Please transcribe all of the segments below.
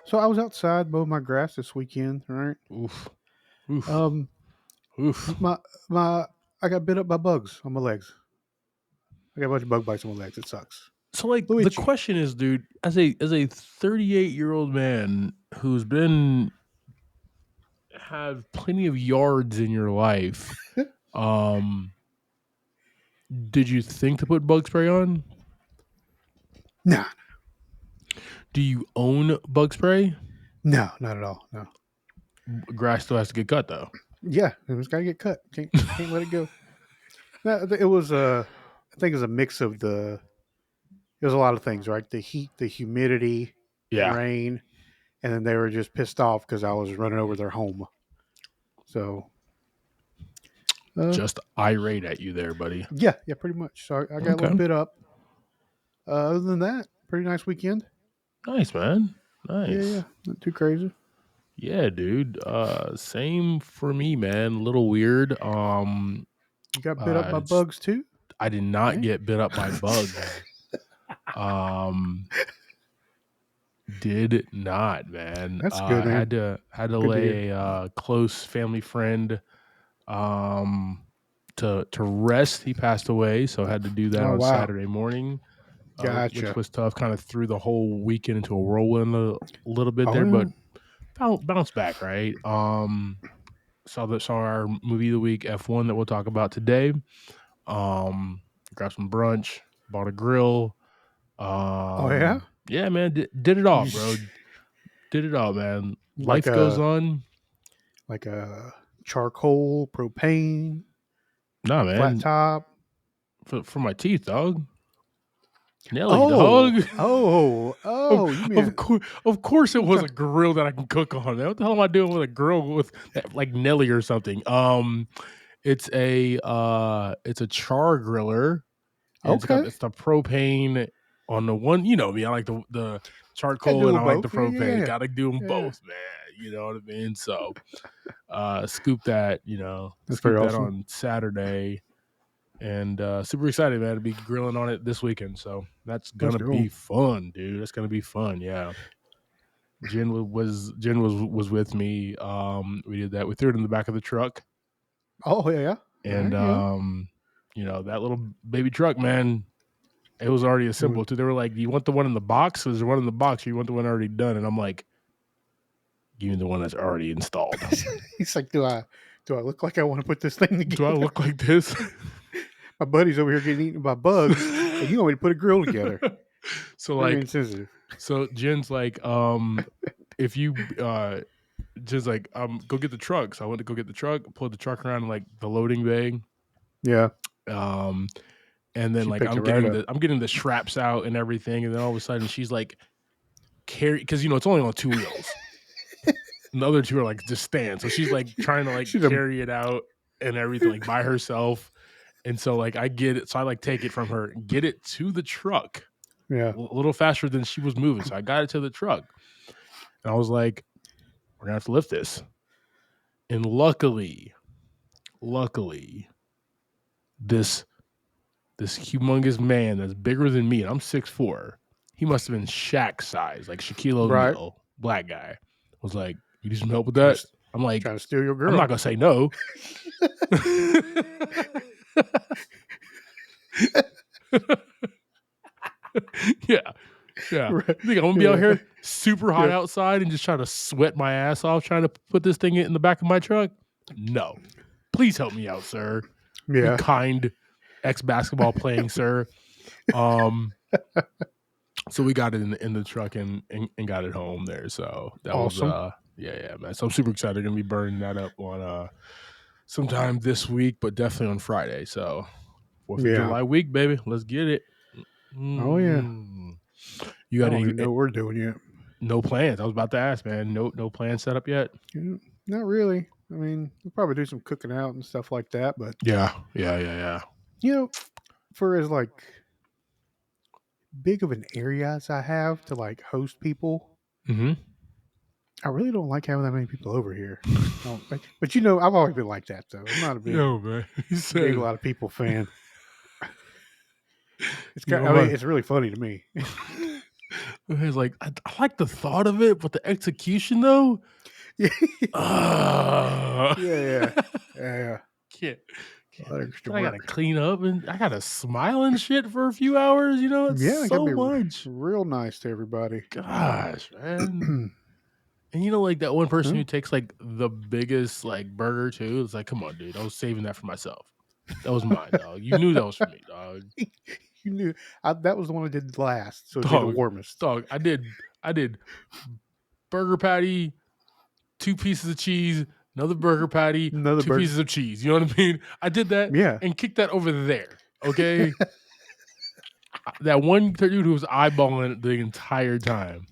So I was outside mowing my grass this weekend, right? Oof. Oof. Um, Oof. my I got bit up by bugs on my legs. I got a bunch of bug bites on my legs. It sucks. So like A little the itchy. question is, dude, as a 38-year-old man who's been have plenty of yards in your life, um, did you think to put bug spray on? Nah, Do you own bug spray? no, not at all. No. Grass still has to get cut though. Yeah, it was gotta get cut. Can't let it go. No, it was I think it was a mix of the. It was a lot of things, right? The heat, the humidity, the Yeah. rain, and then they were just pissed off because I was running over their home. So, Just irate at you there, buddy. yeah, pretty much. So I got a little Okay. bit up. Other than that, pretty nice weekend. Nice, man. Yeah, Nice. not too crazy. Yeah, dude. Same for me, man. A little weird. You got bit up by It's bugs too? I did not Dang. get bit up by bugs. Um, did not, man. That's good, man. Had to Good to lay hear. a close family friend um to rest. He passed away, so I had to do that Oh on wow, Saturday morning, which gotcha. was tough. Kind of threw the whole weekend into a whirlwind a little bit Oh there, yeah. but bounce back, right? Saw our movie of the week F1 that we'll talk about today. Grabbed some brunch, bought a grill. Oh yeah. Yeah, man, did it all, bro. Did it all, man. like Life goes a on. like a charcoal, propane, Nah, flat man, top. for my teeth, dog. Nelly, Oh, dog. You Of course, it I'm was a trying. grill that I can cook on. What the hell am I doing with a grill with like Nelly or something? It's a char griller. And Okay, it's the propane on the one. You know me. I like the gotta charcoal do and them I like the both. propane. Yeah, Got to do them yeah. both, man. You know what I mean? So, scoop that. That's very Scoop that awesome. on Saturday, and super excited, man, to be grilling on it this weekend. So that's Let's gonna go. be fun, dude. That's gonna be fun. Yeah. Jen was with me. We did that. We threw it in the back of the truck, Oh yeah, and yeah. that little baby truck, man. It was already It was- assembled too. They were like, "Do you want the one in the box? Is there one in the box, or you want the one already done?" And I'm like, "Give me the one that's already installed." He's like, do I look like I want to put this thing Do I together? look like this? My buddy's over here getting eaten by bugs, and you want me to put a grill together? So Very like, insensitive. so Jen's like, if you Jen's like, go get the truck. So I went to go get the truck, pulled the truck around like the loading bay. Yeah, Um, and then she like picked it right up. I'm getting the straps out and everything, and then all of a sudden she's like because it's only on two wheels. And the other two are like just stand. So she's like trying to like She's a carry it out and everything like by herself. And so like I get it. So I like take it from her, get it to the truck yeah. a little faster than she was moving. So I got it to the truck. And I was like, we're gonna have to lift this. And luckily, this humongous man that's bigger than me, and I'm 6'4", he must have been Shaq size, like Shaquille Right. O'Neal, black guy, was like, you need some help with Trying that? to I'm like, trying to steal your I'm girl. not gonna say no. yeah. Yeah. Right. You think I'm gonna be out Yeah. here super hot Yeah. outside and just trying to sweat my ass off trying to put this thing in the back of my truck? No. Please help me out, sir. You Yeah. kind ex-basketball playing sir. So we got it in the truck and got it home there. So that was Awesome. yeah, man. So I'm super excited. Gonna be burning that up on sometime this week, but definitely on Friday. So 4th of Yeah. July week, baby. Let's get it. Oh yeah. You I got don't any even know what we're doing yet. no plans? I was about to ask, man. No plans set up yet? Yeah, not really. I mean, we'll probably do some cooking out and stuff like that, but Yeah. you know, for as like big of an area as I have to like host people, Mm-hmm. I really don't like having that many people over here. But I've always been like that though. I'm not a Yo, man. He big a said, lot of people fan. you know, I mean, it's really funny to me. He's like, I like the thought of it, but the execution though, Yeah, uh, yeah, yeah. can't, All that extra then I gotta work. clean up and I gotta smile and shit for a few hours. You know, it's Yeah, I gotta so be much. real nice to everybody. Gosh, man. And you know, like that one person Huh? who takes like the biggest like burger too. It's like, come on, dude. I was saving that for myself. That was mine, dog. You knew that was for me, dog. You knew that was the one I did last, so it'd be the Dog, warmest. dog. I did burger patty, 2 pieces of cheese, another burger patty, Another 2 burger. pieces of cheese. You know what I mean? I did that Yeah. and kicked that over there. Okay. That one dude who was eyeballing it the entire time.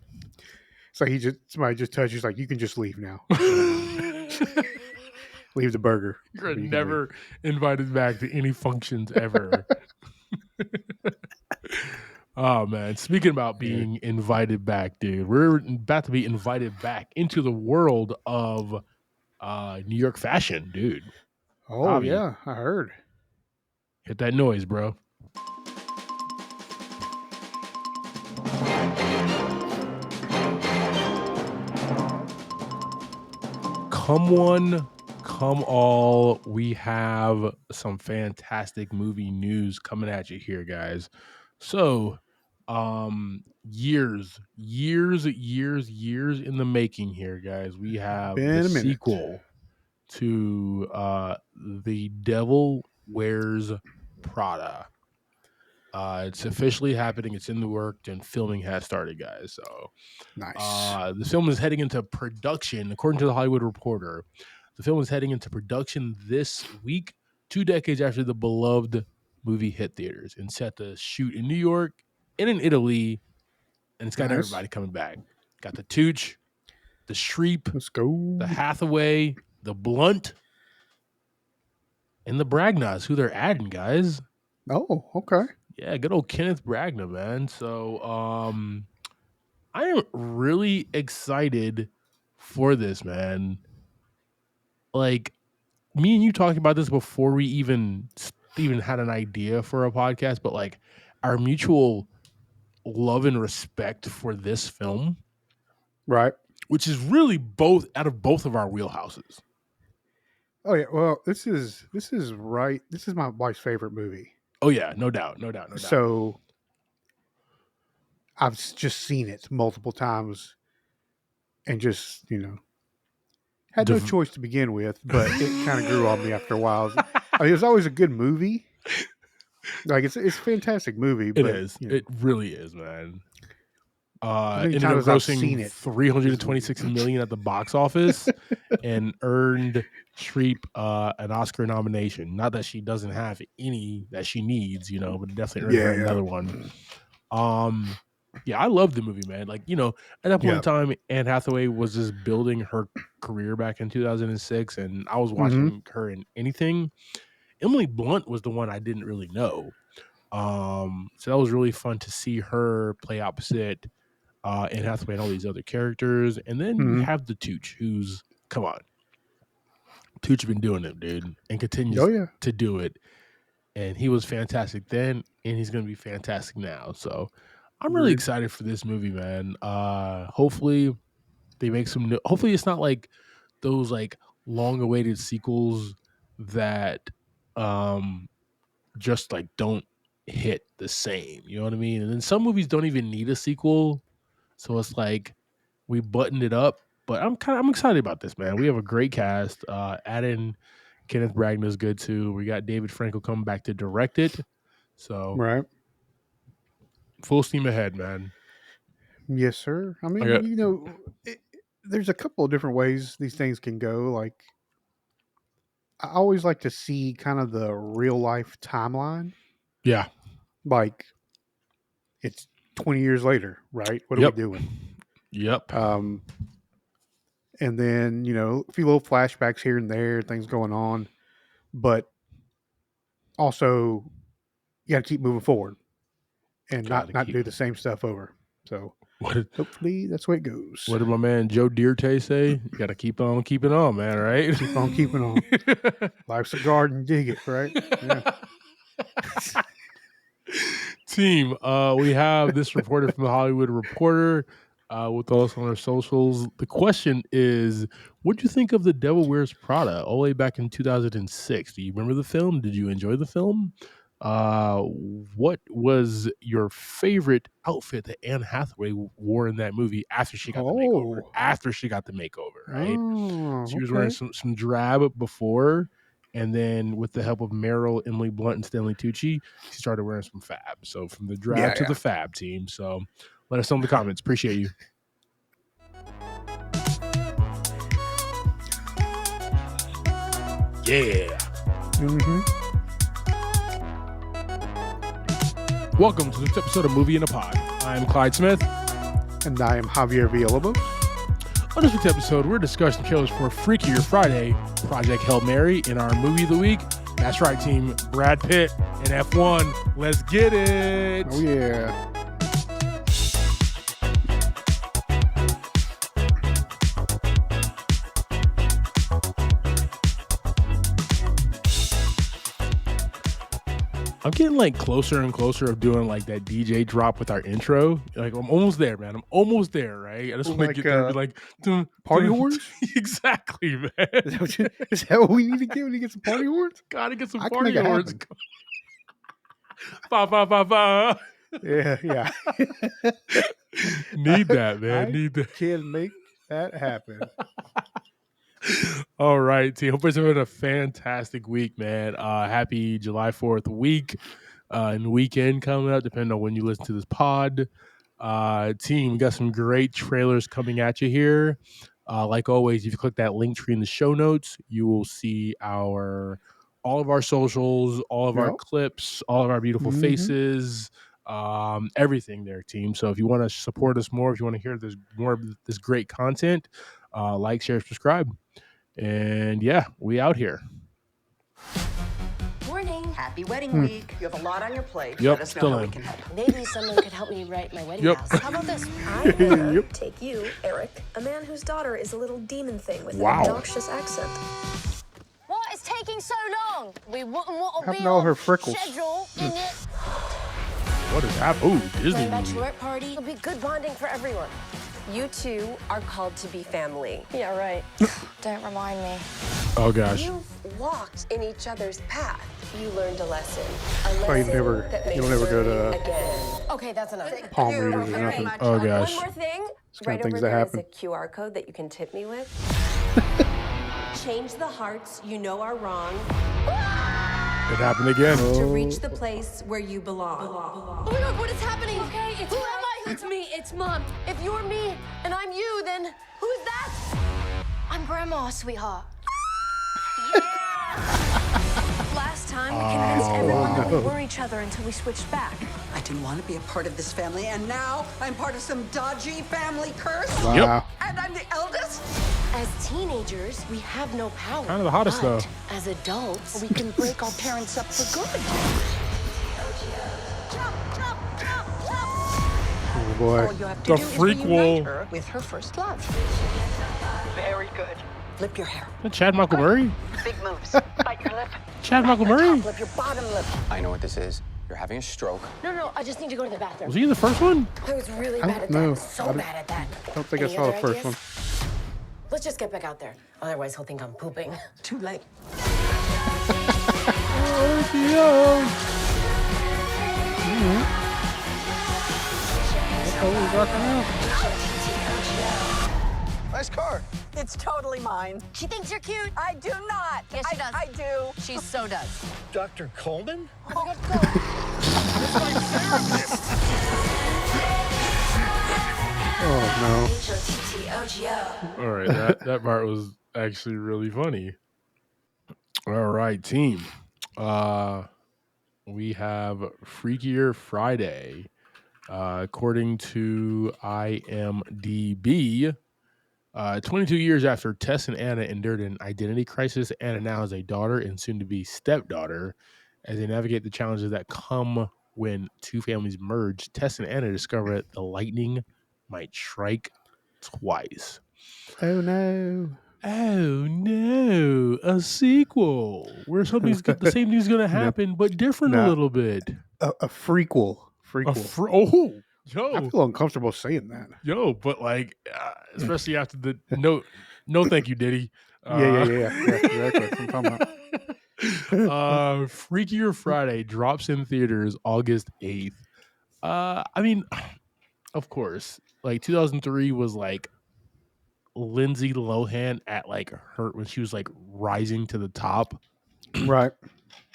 It's like somebody just touched you. It's like, you can just leave now. I don't mind. Leave the burger. You're You can leave. never invited back to any functions ever. Oh man, speaking about Yeah. being invited back, dude, we're about to be invited back into the world of New York fashion, dude. Oh Javi, yeah, I heard. hit that noise, bro. Come one, come all. We have some fantastic movie news coming at you here, guys. So, years in the making here, guys. We have the Been a minute. sequel to The Devil Wears Prada. It's officially happening. It's in the works and filming has started, guys. So Nice. the film is heading into production, according to the Hollywood Reporter. The film is heading into production this week, 2 decades after the beloved movie hit theaters, and set to shoot in New York and in Italy, and it's got Nice. everybody coming back. Got the Tooch, the Shreep, Let's go. the Hathaway, the Blunt, and the Bragnas, who they're adding, guys. Oh, okay. Yeah, good old Kenneth Bragna, man. So I am really excited for this, man. Like, me and you talked about this before we even had an idea for a podcast, but like our mutual love and respect for this film, Right. which is really both out of both of our wheelhouses. Oh yeah. Well, this is right. This is my wife's favorite movie. Oh yeah, no doubt. So I've just seen it multiple times, and just had no choice to begin with, but it kind of grew on me after a while. I mean, it was always a good movie. Like it's a fantastic movie, It but is. It really is, man. as many Ended up times as I've seen grossing it, 326 million at the box office and earned Shreep an Oscar nomination. Not that she doesn't have any that she needs, but definitely earned her another one. Yeah, I love the movie, man. Like, at that point in time, Anne Hathaway was just building her career back in 2006, and I was watching her in anything. Emily Blunt was the one I didn't really know. So that was really fun to see her play opposite Anne Hathaway and all these other characters. And then you have the Tooch, who's, come on. Tooch been doing it, dude, and continues to do it. And he was fantastic then, and he's going to be fantastic now. So I'm really excited for this movie, man. Hopefully they make some new, hopefully it's not like those like long awaited sequels that just like don't hit the same. You know what I mean? And then some movies don't even need a sequel. So it's like we buttoned it up. But I'm excited about this, man. We have a great cast. Add in Kenneth Branagh is good too. We got David Frankel coming back to direct it. So full steam ahead, man. Yes, sir. I mean, there's a couple of different ways these things can go. Like, I always like to see kind of the real life timeline. Yeah. Like, it's 20 years later, right? What are we doing? Yep. And then, a few little flashbacks here and there, things going on. But also, you got to keep moving forward and not do the same stuff over. So, hopefully that's the way it goes. What did my man Joe Dierte say? You got to keep on keeping on, man, right? Keep on keeping on. Life's a garden, dig it, right? Yeah. Team, we have this reporter from the Hollywood Reporter with us on our socials. The question is, what do you think of The Devil Wears Prada all the way back in 2006? Do you remember the film? Did you enjoy the film? What was your favorite outfit that Anne Hathaway wore in that movie after she got the makeover? After she got the makeover, right? She was wearing some drab before, and then with the help of Meryl, Emily Blunt, and Stanley Tucci, she started wearing some fab. So from the drab to the fab, team. So let us know in the comments. Appreciate you. Yeah. Welcome to this episode of Movie in a Pod. I'm Clyde Smith. And I am Javier Villalobos. On this week's episode, we're discussing trailers for Freakier Friday, Project Hail Mary, and our movie of the week. That's right, team. Brad Pitt and F1. Let's get it. Oh, yeah. I'm getting like closer and closer of doing like that DJ drop with our intro. Like I'm almost there, man. I'm almost there, right? I just want to get there and be like party horns. Exactly, man. Is that what we need to get when you get some party horns? Gotta get some party horns. Ba ba ba ba. Yeah. Need that, man. Need that. Can make that happen. All right, team. Hope you're having a fantastic week, man. Happy July 4th week and weekend coming up, depending on when you listen to this pod. Team, we got some great trailers coming at you here. Like always, if you click that link tree in the show notes, you will see all of our socials, all of our clips, all of our beautiful faces, everything there, team. So if you want to support us more, if you want to hear more of this great content, like, share, subscribe. And yeah, we out here. Morning. Happy wedding week. You have a lot on your plate. Yep, Let us know how we can help. Maybe someone could help me write my wedding vows. How about this? I want to take you, Eric, a man whose daughter is a little demon thing with an obnoxious accent. What is taking so long? We wouldn't want to be all on her freckles. schedule, in it. What is that? Ooh, Disney. My bachelorette party. It'll be good bonding for everyone. You two are called to be family. Yeah, right. Don't remind me. Oh gosh. You've walked in each other's path. You learned a lesson. You'll never go to again. Okay, that's enough. palm readers or nothing. Oh gosh. One more thing. Right Over things there that is a happen. QR code that you can tip me with. Change the hearts you know are wrong It happened again. to reach the place where you belong. Oh my God, what is happening? Okay, it's who am I? It's me. It's Mom. If you're me and I'm you, then who's that? I'm Grandma, sweetheart. Last time we convinced everyone that we were each other until we switched back. I didn't want to be a part of this family, and now I'm part of some dodgy family curse. Wow. And I'm the eldest? As teenagers, we have no power. Kind of the hottest but though. As adults, We can break our parents up for good. Oh boy. All you have to The do is frequel. reunite her with her first love. Very good. Flip your hair. Chad Michael Murray? Big moves. Bite your lip. Chad Michael Murray? Flip your bottom lip. I know what this is. You're having a stroke. No, I just need to go to the bathroom. Was he in the first one? I was really I bad at don't know. that. So bad at that. I don't think I Any saw the other first ideas? one. Let's just get back out there. Otherwise, he'll think I'm pooping. Too late. Nice car. It's totally mine. She thinks you're cute. I do not. Yes, she does. I do. She so does. Dr. Coleman? Oh All right, that part was actually really funny. All right, team. We have Freakier Friday. According to IMDb, 22 years after Tess and Anna endured an identity crisis, Anna now has a daughter and soon-to-be stepdaughter. As they navigate the challenges that come when two families merge, Tess and Anna discover that the lightning might strike twice. no. Oh no. Oh no, a sequel where the same thing's going to happen, but different a No. little bit. A frequel. prequel. Yo, I feel uncomfortable saying that. Yo, but like, especially after the no, thank you, Diddy. Yeah, exactly. That's what I'm talking about. Freakier Friday drops in theaters August 8th. I mean, of course, like 2003 was like Lindsay Lohan at like her when she was like rising to the top. Right.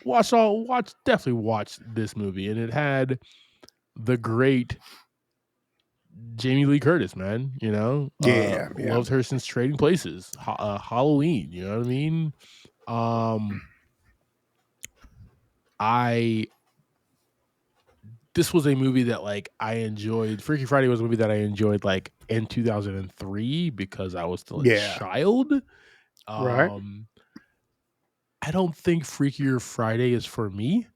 Definitely watch this movie, and it had the great Jamie Lee Curtis, man. You know, loved her since Trading Places, Halloween. You know what I mean? This was a movie that like I enjoyed. Freaky Friday was a movie that I enjoyed like in 2003 because I was still a child. Right. I don't think Freakier Friday is for me.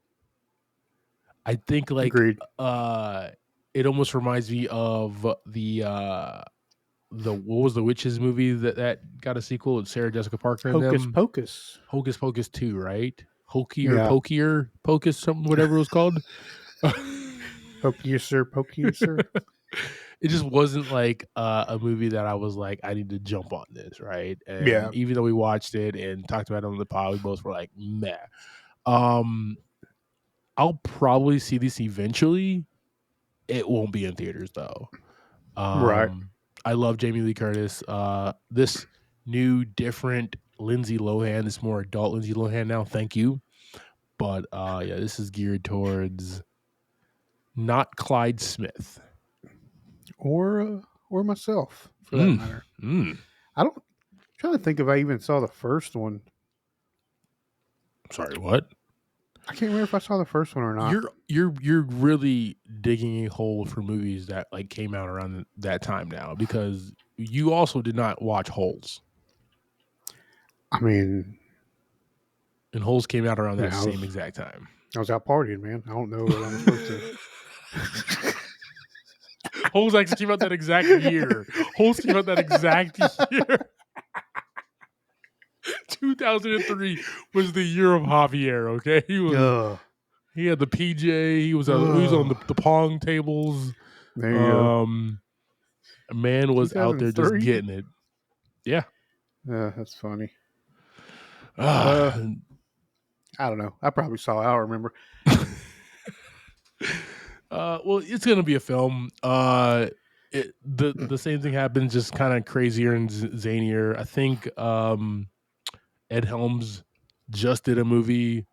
I think like Agreed. It almost reminds me of the what was the witches movie that got a sequel with Sarah Jessica Parker and Hocus them? Pocus. Hocus Pocus 2, right? Pokier Pocus, something, whatever it was called. Pokiuser. It just wasn't like a movie that I was like, I need to jump on this, right? And even though we watched it and talked about it on the pod, we both were like, meh. I'll probably see this eventually. It won't be in theaters though. Right. I love Jamie Lee Curtis. This new, different Lindsay Lohan, this more adult Lindsay Lohan now. Thank you. But yeah, this is geared towards not Clyde Smith. Or myself, for that matter. I'm trying to think if I even saw the first one. Sorry, what? I can't remember if I saw the first one or not. You're really digging a hole for movies that like came out around that time now, because you also did not watch Holes. I mean, and Holes came out around that same exact time. I was out partying, man. I don't know what I'm supposed to. Holes actually came out that exact year. Holes came out that exact year. 2003 was the year of Javier. Okay, he had the PJ. He was on the pong tables. There you go. A man was out there just getting it. Yeah, that's funny. I don't know. I probably saw it. I don't remember. Well, it's gonna be a film. The same thing happens, just kind of crazier and zanier. I think Ed Helms just did a movie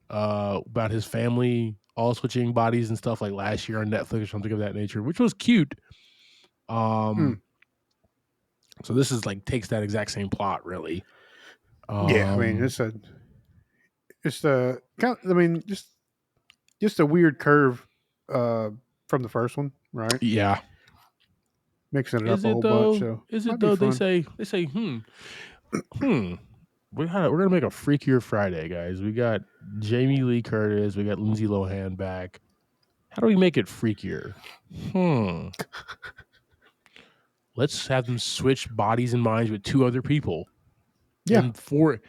about his family all switching bodies and stuff like last year on Netflix or something of that nature, which was cute. So this is like takes that exact same plot, really. Yeah, I mean just a weird curve from the first one, right? Yeah, mixing it up a whole bunch. So is it though? They say, we're gonna make a Freakier Friday, guys. We got Jamie Lee Curtis, we got Lindsay Lohan back. How do we make it freakier? Let's have them switch bodies and minds with two other people. Yeah, and four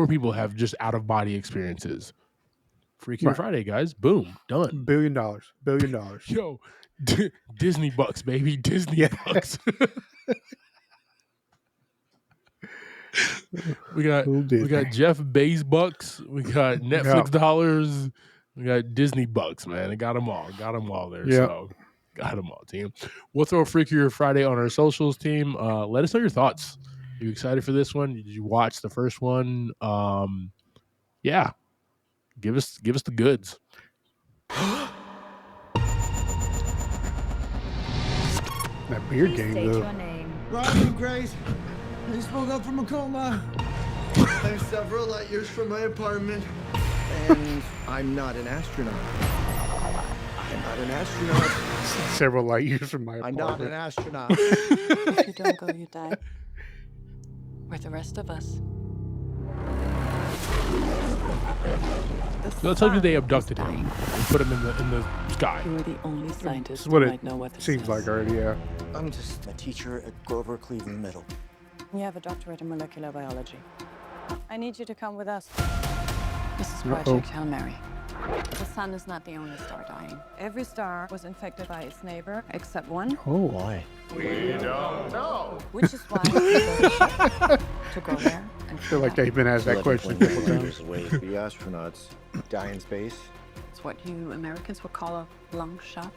people have just out of body experiences. Freakier Friday, guys. Boom, done. $1 billion. Yo, Disney bucks, baby. Disney bucks. We got Jeff Bezos bucks. We got Netflix dollars. We got Disney bucks, man. I got them all. Got them all there. Yep. So got them all, team. We'll throw a Freakier Friday on our socials, team. Let us know your thoughts. Are you excited for this one? Did you watch the first one? Yeah. Give us the goods. That beard game, though. Your name. Ryan Grace. I just woke up from a coma. I'm several light years from my apartment. And I'm not an astronaut. I'm not an astronaut. Several light years from my apartment. I'm not an astronaut. If you don't go, you die. We're the rest of us. So let's tell you they abducted him and put him in the sky. You are the only scientist That's what who it might know what this seems is. like already, yeah. I'm just a teacher at Grover Cleveland Middle. You have a doctorate in molecular biology. I need you to come with us. This is Project Hail Mary. The sun is not the only star dying. Every star was infected by its neighbor except one. Oh, why? We don't know. Which is why to go there and I feel like they've been asked that question a couple times. The astronauts die in space. It's what you Americans would call a long shot.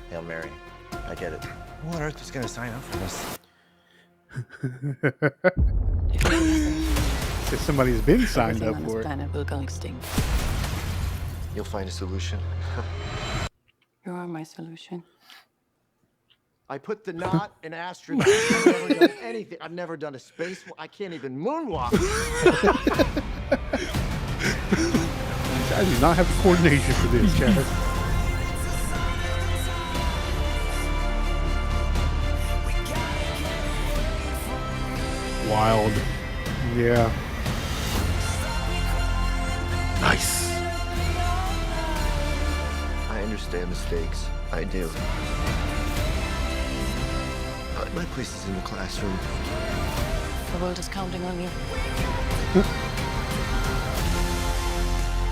Hail Mary. I get it. Who on earth is going to sign up for this? If somebody's been signed Everything up on this for it. planet will go extinct. You'll find a solution. You are my solution. I put the knot in astronaut. I've never done anything. I've never done a space. I can't even moonwalk. I do not have the coordination for this, Chad. Wild. Yeah. Nice. I understand the stakes. I do. But my place is in the classroom. The world is counting on you.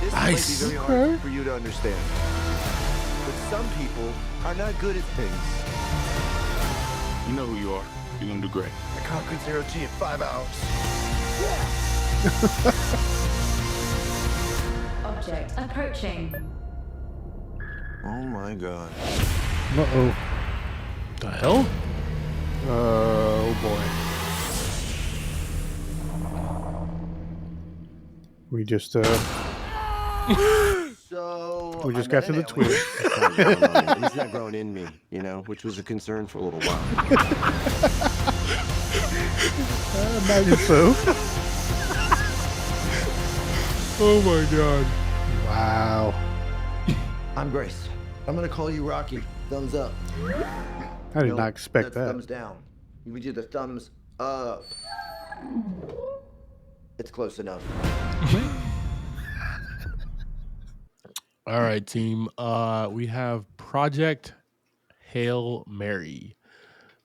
This Nice. might be very hard for you to understand. But some people are not good at things. You know who you are. You're gonna do great. I conquered zero G in 5 hours. Object approaching. Oh my god. Uh-oh. The hell? Oh, boy. We just, So we just I'm got to an the alien. twist. He's not growing in me, you know, which was a concern for a little while. Imagine so. Oh my god. Wow. I'm Grace. I'm gonna call you Rocky. Thumbs up. I did No, not expect that's that. Thumbs down. We do the thumbs up. It's close enough. All right, team. We have Project Hail Mary.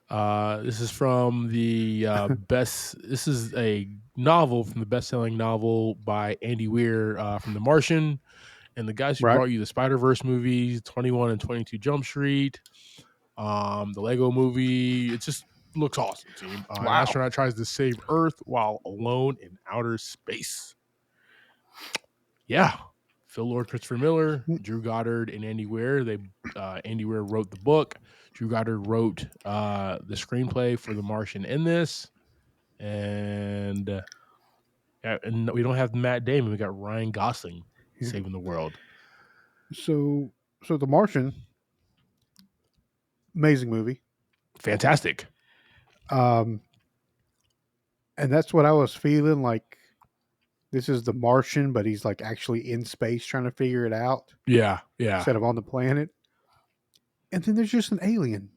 This is from the This is a novel from the best-selling novel by Andy Weir from The Martian, and the guys who Right. brought you the Spider-Verse movies, 21 and 22 Jump Street, the Lego Movie. It just looks awesome, team. An astronaut tries to save Earth while alone in outer space. Yeah. Phil Lord, Christopher Miller, Drew Goddard, and Andy Weir. Andy Weir wrote the book. Drew Goddard wrote the screenplay for The Martian in this. And we don't have Matt Damon. We got Ryan Gosling saving the world. So The Martian, amazing movie. Fantastic. And that's what I was feeling like. This is the Martian, but he's like actually in space trying to figure it out. Yeah. Instead of on the planet. And then there's just an alien.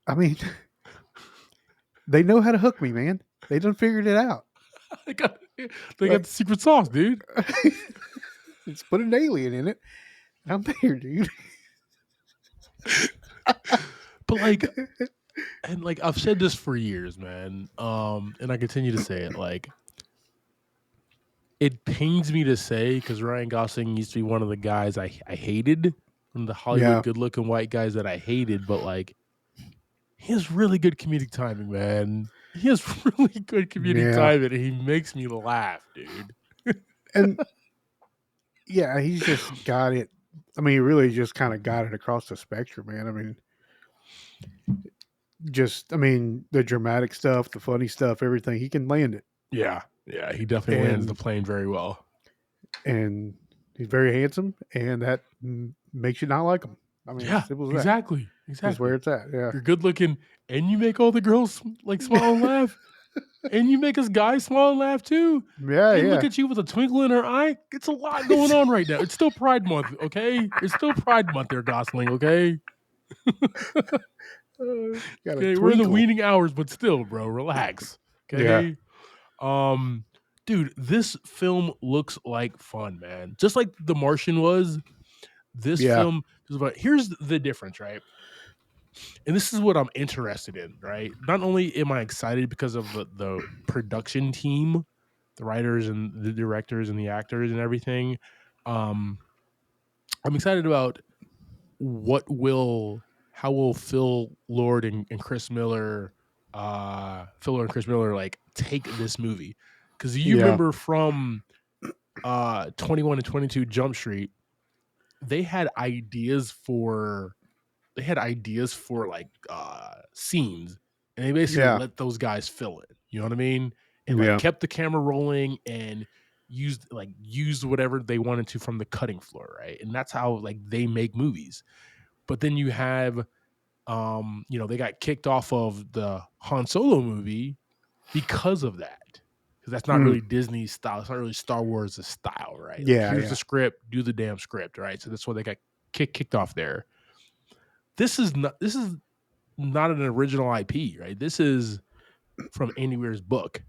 I mean, they know how to hook me, man. They done figured it out. They got the secret sauce, dude. Let's put an alien in it. And I'm there, dude. But I've said this for years, man. And I continue to say it. Like, it pains me to say, because Ryan Gosling used to be one of the guys I hated, one of the Hollywood good-looking white guys that I hated, but like, he has really good comedic timing, man. He has really good comedic timing, and he makes me laugh, dude. And yeah, he's just got it. I mean, he really just kind of got it across the spectrum, man. I mean, the dramatic stuff, the funny stuff, everything, he can land it. Yeah, he definitely lands the plane very well. And he's very handsome, and that makes you not like him. I mean, simple as that. Exactly. That's where it's at. Yeah, you're good looking, and you make all the girls like smile and laugh, and you make us guys smile and laugh too. And look at you with a twinkle in her eye. It's a lot going on right now. It's still Pride Month, okay? It's still Pride Month there, Gosling, okay? Okay, we're in the weaning hours, but still, bro, relax. Okay. Yeah. Dude, this film looks like fun, man. Just like The Martian was. This film is about. Here's the difference, right? And this is what I'm interested in, right? Not only am I excited because of the production team, the writers and the directors and the actors and everything, I'm excited about how will Phil Lord and Chris Miller, like take this movie? Because you Yeah. remember from 21 and 22 Jump Street, they had ideas for like scenes, and they basically Yeah. let those guys fill it. You know what I mean? And like Yeah. kept the camera rolling and used whatever they wanted to from the cutting floor, right? And that's how like they make movies. But then you have they got kicked off of the Han Solo movie because of that. Because that's not really Disney style. It's not really Star Wars' style, right? Like, Yeah. here's Yeah. the script, do the damn script, right? So that's why they got kicked off there. This is not an original IP, right? This is from Andy Weir's book.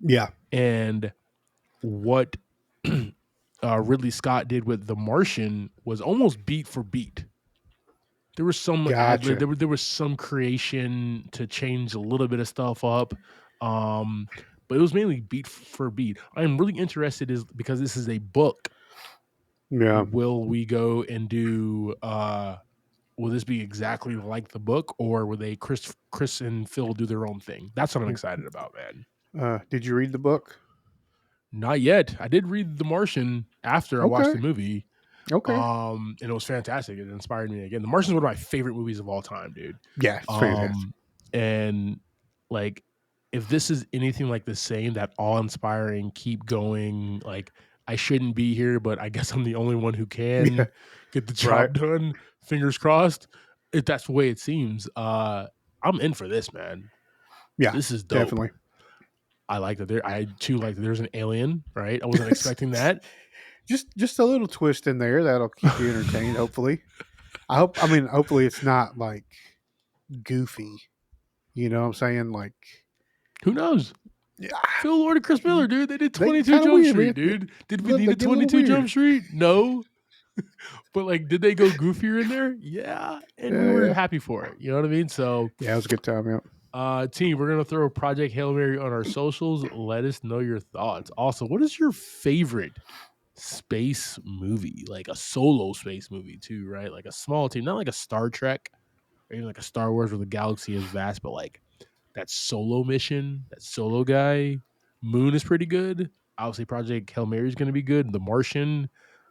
Yeah. And what Ridley Scott did with The Martian was almost beat for beat. There was some Gotcha. there was some creation to change a little bit of stuff up. But it was mainly beat for beat. I'm really interested because this is a book. Yeah. Will we go and do will this be exactly like the book, or will they Chris and Phil do their own thing? That's what I'm excited about, man. Did you read the book? Not yet. I did read The Martian after I watched the movie. Okay. And it was fantastic. It inspired me again. The Martian is one of my favorite movies of all time, dude. Yeah, it's fantastic. And like, if this is anything like the same, that awe-inspiring, keep going, like, I shouldn't be here, but I guess I'm the only one who can get the job done. Fingers crossed. If that's the way it seems, I'm in for this, man. Yeah, this is dope. Definitely. I like that. I too like that. There's an alien, right? I wasn't expecting that. Just a little twist in there that'll keep you entertained. Hopefully, hopefully it's not like goofy. You know what I'm saying? Like, who knows? Yeah. Phil Lord and Chris Miller, dude. They did 22 Jump Street, dude. Did we need a 22 Jump Street? No. But like, did they go goofier in there? Yeah. And we were happy for it. You know what I mean? So yeah, it was a good time, yeah. Team, we're gonna throw Project Hail Mary on our socials. Let us know your thoughts. Also, what is your favorite space movie? Like a solo space movie too, right? Like a small team, not like a Star Trek or even like a Star Wars where the galaxy is vast, but like that solo mission, that solo guy. Moon is pretty good. Obviously, Project Hail Mary is going to be good. The Martian,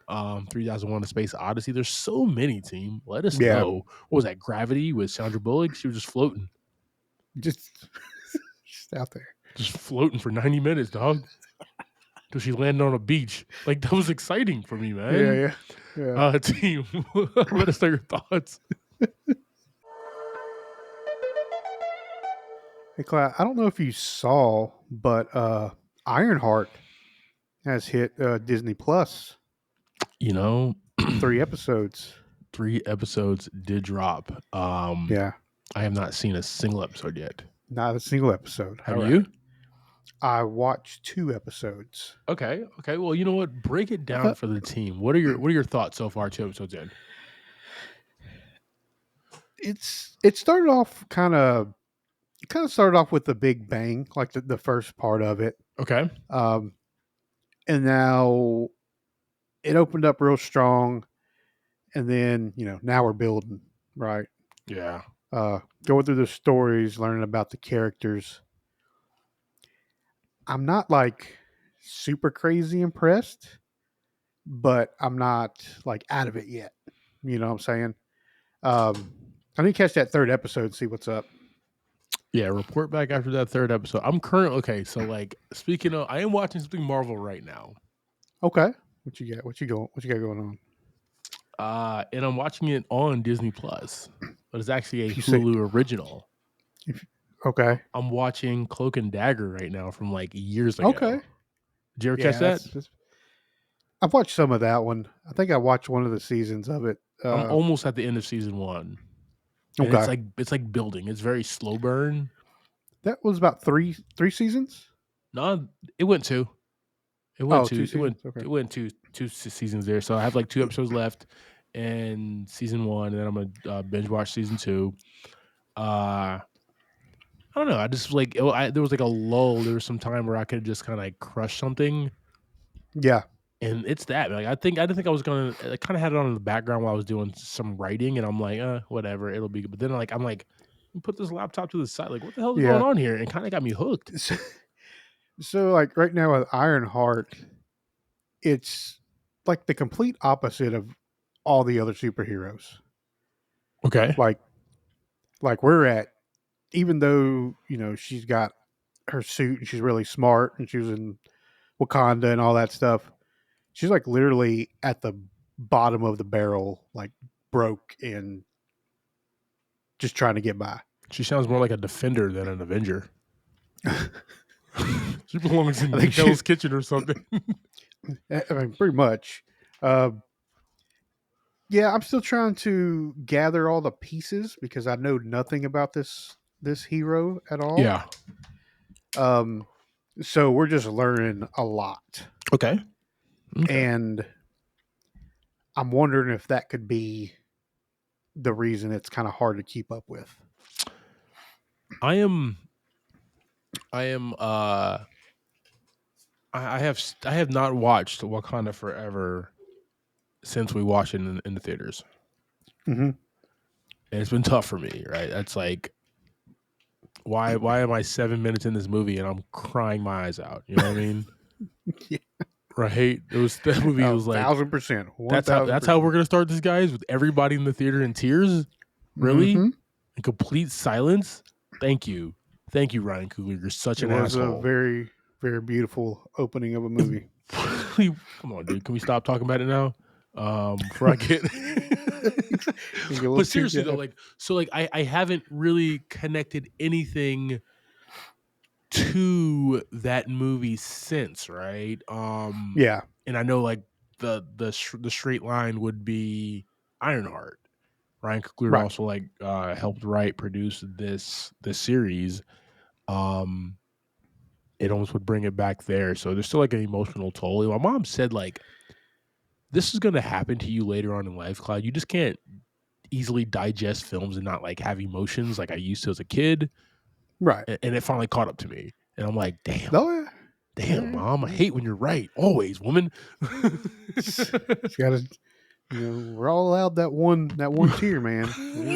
3001: A Space Odyssey. There's so many, team. Let us know. What was that? Gravity with Sandra Bullock? She was just floating. Just out there. Just floating for 90 minutes, dog. Till she landed on a beach. Like, that was exciting for me, man. Yeah. Team, let us know your thoughts. Hey, Clyde, I don't know if you saw, but Ironheart has hit Disney Plus. You know, 3 episodes. 3 episodes did drop. Yeah. I have not seen a single episode yet. Not a single episode. Have you? I watched 2 episodes. Okay. Well, you know what? Break it down for the team. What are your thoughts so far? 2 episodes in. It started off kind of started off with the big bang, like the first part of it. Okay. And now it opened up real strong, and then now we're building, right? Yeah. Going through the stories, learning about the characters. I'm not like super crazy impressed, but I'm not like out of it yet. You know what I'm saying? I need to catch that 3rd episode and see what's up. Yeah, report back after that 3rd episode. I'm okay. So like, speaking of, I am watching something Marvel right now. Okay, what you got? What you got going on? And I'm watching it on Disney Plus, but it's actually a Hulu original. Okay. I'm watching Cloak and Dagger right now from like years ago. Okay. Did you ever catch that? I've watched some of that one. I think I watched one of the seasons of it. I'm almost at the end of season 1. And it's like building. It's very slow burn. That was about three seasons? No, it went 2. It went 2. It went 2 seasons there. So I have like 2 episodes left in season 1, and then I'm gonna binge watch season 2. I don't know. I just like there was like a lull. There was some time where I could just kind of like crush something. Yeah. And it's that, like, I didn't think I was gonna. I kind of had it on in the background while I was doing some writing, and I'm like, whatever, it'll be. But then, like, I'm like, put this laptop to the side. Like, what the hell is going Yeah. on here? And kind of got me hooked. So, like right now with Ironheart, it's like the complete opposite of all the other superheroes. Okay. Like we're at, even though she's got her suit and she's really smart and she was in Wakanda and all that stuff, she's like literally at the bottom of the barrel, like broke and just trying to get by. She sounds more like a defender than an Avenger. She belongs in Hell's Kitchen or something. I mean, pretty much. Yeah, I'm still trying to gather all the pieces because I know nothing about this hero at all. Yeah. So we're just learning a lot. Okay. And I'm wondering if that could be the reason it's kind of hard to keep up with. I have not watched Wakanda Forever since we watched it in the theaters. Mm-hmm. And it's been tough for me, right? That's like, why am I 7 minutes in this movie and I'm crying my eyes out? You know what I mean? Yeah. Right? That movie was like 1,000%. That's how we're gonna start this, guys, with everybody in the theater in tears. Really? Mm-hmm. In complete silence. Thank you, Ryan Coogler. You're such an asshole. It was a very, very beautiful opening of a movie. Come on, dude. Can we stop talking about it now? Before I get. But seriously though, I haven't really connected anything to that movie since, right? Yeah. And I know like the straight line would be Ironheart. Ryan Coogler also like helped produce this series. It almost would bring it back there. So there's still like an emotional toll. My mom said like, this is going to happen to you later on in life, Clyde. You just can't easily digest films and not like have emotions like I used to as a kid. Right. And it finally caught up to me. And I'm like, damn. Oh, yeah. Damn, Mom. I hate when you're right. Always, woman. It's gotta, we're all allowed that one tear, man.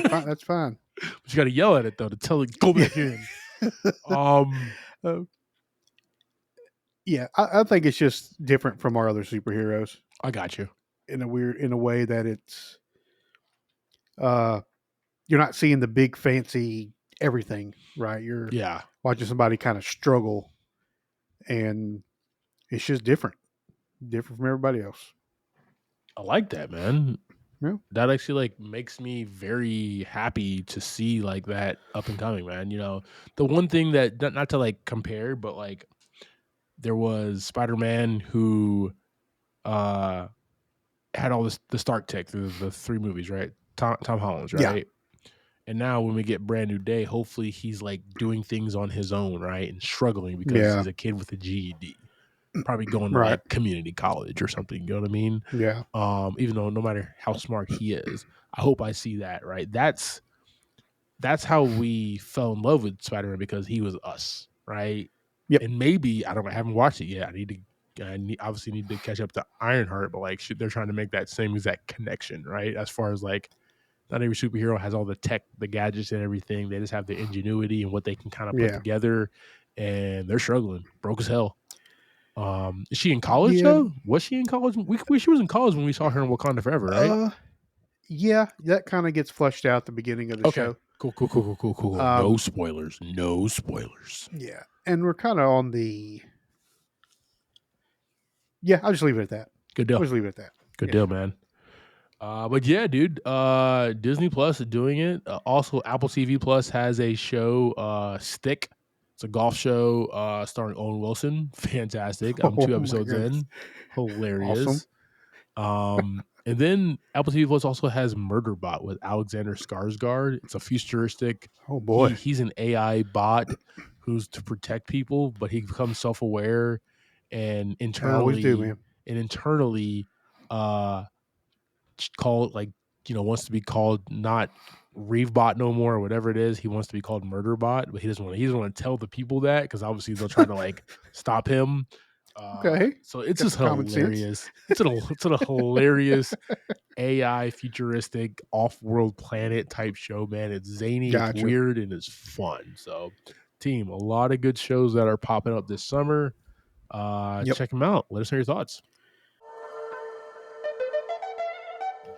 That's fine. But you got to yell at it though to tell it go back in. Yeah, I think it's just different from our other superheroes. I got you. In a way that it's, you're not seeing the big fancy everything, right? You're watching somebody kind of struggle, and it's just different from everybody else. I like that, man. Yeah. That actually like makes me very happy to see like that up and coming, man. The one thing that not to like compare, but like there was Spider-Man who had all the Stark tech through the 3 movies, right? Tom Holland's, right? Yeah. And now when we get Brand New Day, hopefully he's like doing things on his own, right? And struggling because he's a kid with a GED. Probably going to like community college or something, you know what I mean? Yeah. Even though no matter how smart he is, I hope I see that, right? That's how we fell in love with Spider-Man, because he was us, right? Yep. And maybe I haven't watched it yet. I obviously need to catch up to Ironheart, but like they're trying to make that same exact connection, right? As far as like, not every superhero has all the tech, the gadgets and everything. They just have the ingenuity and what they can kind of put together, and they're struggling, broke as hell. Is she in college though? Was she in college? She was in college when we saw her in Wakanda Forever, right? Yeah, that kind of gets fleshed out at the beginning of the show. Cool. No spoilers. Yeah, and we're kind of on the. Yeah, I'll just leave it at that. Good deal. I'll just leave it at that. Good deal, man. But yeah, dude, Disney Plus is doing it. Also, Apple TV Plus has a show, Stick. It's a golf show starring Owen Wilson. Fantastic. I'm 2 episodes in. Hilarious. Awesome. And then Apple TV Plus also has Murderbot with Alexander Skarsgård. It's a futuristic. Oh boy, he's an AI bot who's to protect people, but he becomes self-aware and internally call it like, wants to be called not Reevebot no more or whatever it is. He wants to be called Murderbot, but he doesn't want to tell the people that, because obviously they'll try to like stop him. Okay. So it's Got just some common sense. hilarious. It's a hilarious AI futuristic off-world planet type show, man. It's zany, it's Gotcha. weird, and it's fun. So, team, a lot of good shows that are popping up this summer. Yep. Check them out. Let us know your thoughts.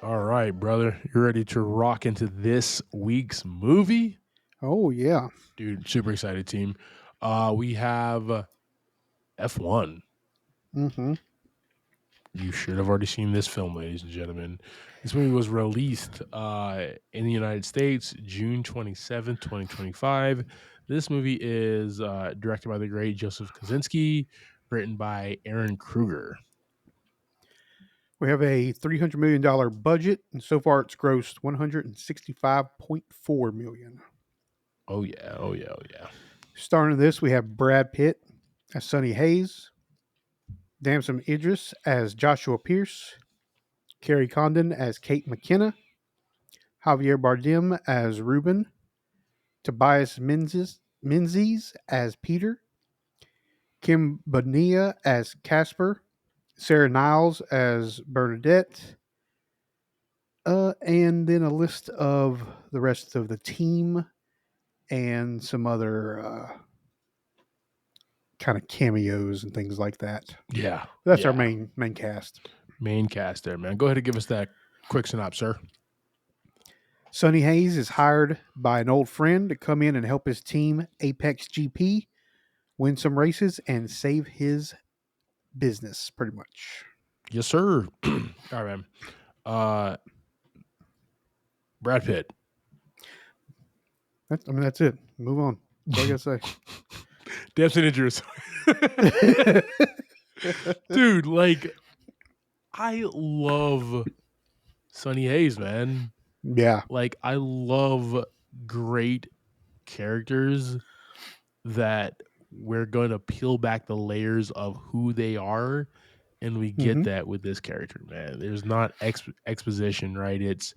All right, brother. You ready to rock into this week's movie? Oh, yeah. Dude, super excited, team. We have F1. Mm-hmm. You should have already seen this film, ladies and gentlemen. This movie was released in the United States June 27th, 2025. This movie is directed by the great Joseph Kosinski, written by Aaron Kruger. We have a $300 million budget, and so far it's grossed $165.4 million. Oh, yeah. Oh, yeah. Oh, yeah. Starring in this, we have Brad Pitt as Sonny Hayes, Damson Idris as Joshua Pierce, Carrie Condon as Kate McKenna, Javier Bardem as Ruben, Tobias Menzies as Peter, Kim Bonilla as Casper, Sarah Niles as Bernadette, and then a list of the rest of the team and some other kind of cameos and things like that. Yeah. That's our main cast. Main cast there, man. Go ahead and give us that quick synopsis, sir. Sonny Hayes is hired by an old friend to come in and help his team, Apex GP, win some races and save his business, pretty much. Yes, sir. All right, man. Brad Pitt. That's it. Move on. That's all I gotta say. Damson Idris. Dude, like, I love Sonny Hayes, man. Yeah. Like, I love great characters that we're going to peel back the layers of who they are, and we get that with this character, man. There's not exposition, right? It's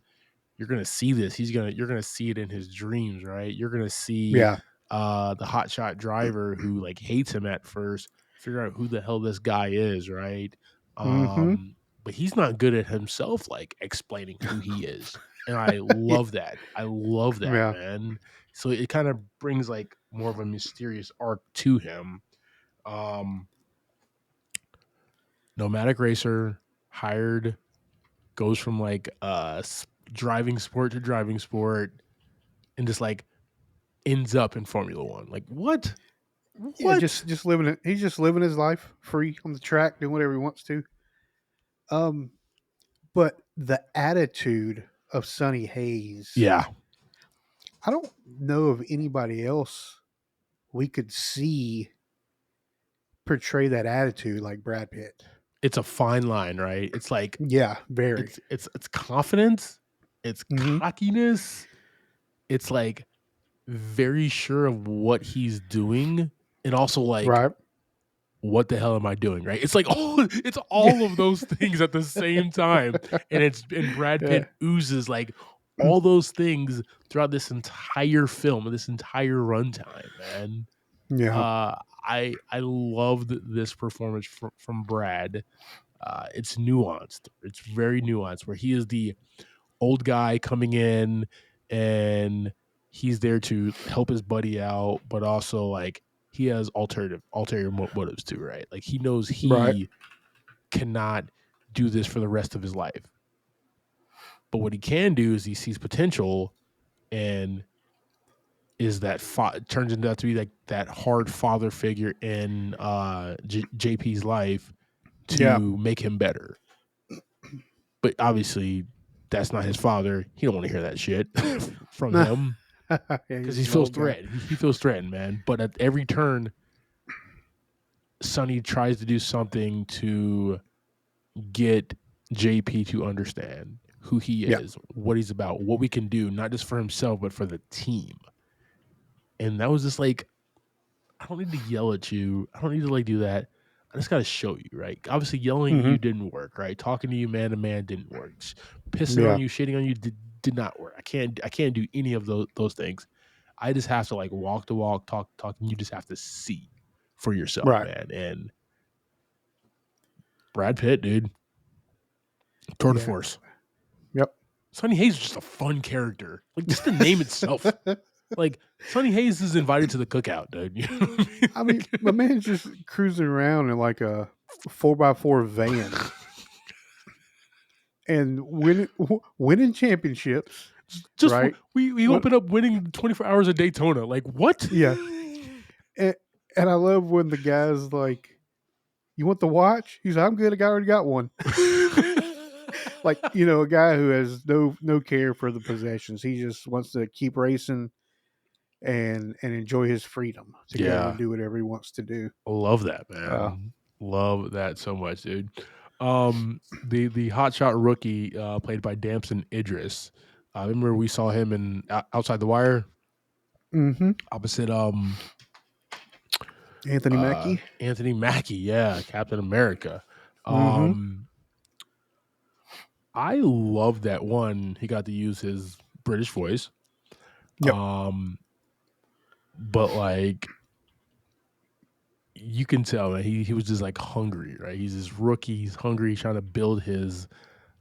you're gonna see this. You're gonna see it in his dreams, right? You're gonna see the hotshot driver who like hates him at first, figure out who the hell this guy is, right? But he's not good at himself, like explaining who he is. And I love that. I love that, man. So it kind of brings like more of a mysterious arc to him. Nomadic racer, hired, goes from like driving sport to driving sport, and just like ends up in Formula One. Like what? Yeah, just living it. He's just living his life free on the track, doing whatever he wants to. But the attitude of Sonny Hayes, I don't know of anybody else we could see portray that attitude like Brad Pitt. It's a fine line, right? It's like very. It's confidence, it's cockiness, it's like very sure of what he's doing, and also like what the hell am I doing? Right? It's like it's all of those things at the same time, and Brad Pitt oozes like all those things throughout this entire film, this entire runtime, man. Yeah, I loved this performance from Brad. It's nuanced. It's very nuanced, where he is the old guy coming in and he's there to help his buddy out, but also like he has ulterior motives too, right? Like he knows he cannot do this for the rest of his life. But what he can do is he sees potential and is that turns into that to be like that hard father figure in JP's life to make him better. But obviously that's not his father. He don't want to hear that shit from him because he feels threatened. He feels threatened, man. But at every turn, Sonny tries to do something to get JP to understand who he is, what he's about, what we can do, not just for himself, but for the team. And that was just like, I don't need to yell at you. I don't need to like do that. I just got to show you, right? Obviously, yelling at you didn't work, right? Talking to you man to man didn't work. Pissing on you, shitting on you did not work. I can't do any of those things. I just have to like walk the walk, talk, and you just have to see for yourself, man. And Brad Pitt, dude. Tour de Force. Yep. Sonny Hayes is just a fun character. Like, just the name itself. Like, Sonny Hayes is invited to the cookout, dude. You know what I mean? I mean, my man's just cruising around in like a 4x4 van and winning championships. Just right? We open up winning 24 hours of Daytona. Like, what? Yeah. And I love when the guy's like, "You want the watch?" He's like, "I'm good. I already got one." Like, a guy who has no care for the possessions. He just wants to keep racing and enjoy his freedom to go and do whatever he wants to do. Love that, man. Love that so much, dude. The hotshot rookie played by Damson Idris. I remember we saw him in Outside the Wire. Mm-hmm. Opposite Anthony Mackie. Anthony Mackie, yeah, Captain America. I love that one. He got to use his British voice. Yep. But like, you can tell that he was just like hungry, right? He's this rookie. He's hungry. He's trying to build his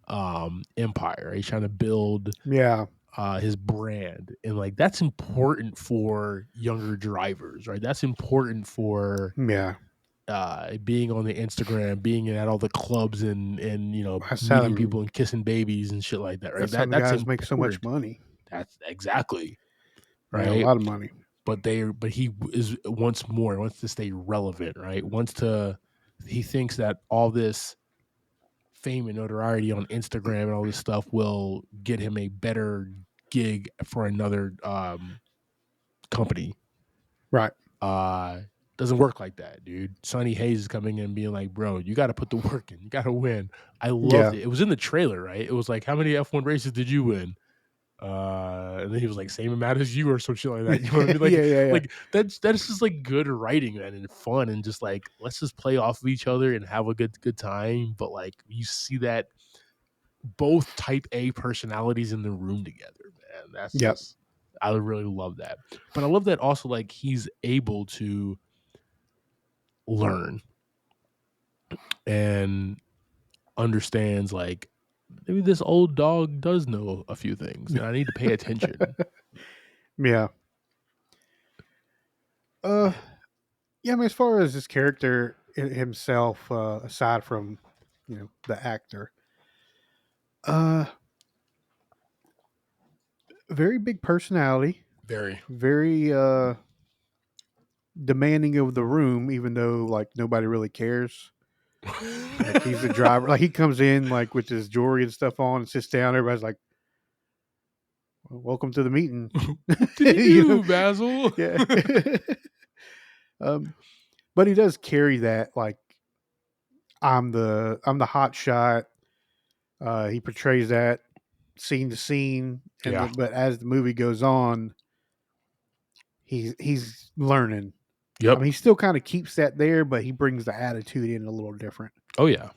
empire. Right? He's trying to build his brand, and like that's important for younger drivers, right? That's important for being on the Instagram, being at all the clubs, and meeting people and kissing babies and shit like that, right? That's how the guys make so much money. That's exactly right. Yeah, a lot of money. But he wants to stay relevant, right? He thinks that all this fame and notoriety on Instagram and all this stuff will get him a better gig for another company. Right. Doesn't work like that, dude. Sonny Hayes is coming in and being like, bro, you got to put the work in. You got to win. I loved it. It was in the trailer, right? It was like, how many F1 races did you win? And then he was like, same amount as you or some shit like that. You know what I mean? Like, like that's just like good writing, man, and fun, and just like, let's just play off of each other and have a good time. But like, you see that both type A personalities in the room together, man. That's just, I really love that. But I love that also, like, he's able to learn and understands, like, maybe this old dog does know a few things and I need to pay attention. Yeah. I mean, as far as his character himself, aside from, the actor, very big personality. Very demanding of the room, even though like nobody really cares. Like, he's the driver. Like, he comes in like with his jewelry and stuff on and sits down. Everybody's like, well, "Welcome to the meeting." What did you do, Basil? Yeah. But he does carry that, like, I'm the hot shot. He portrays that scene to scene, but as the movie goes on, he's learning. Yep. I mean, he still kind of keeps that there, but he brings the attitude in a little different. Oh yeah.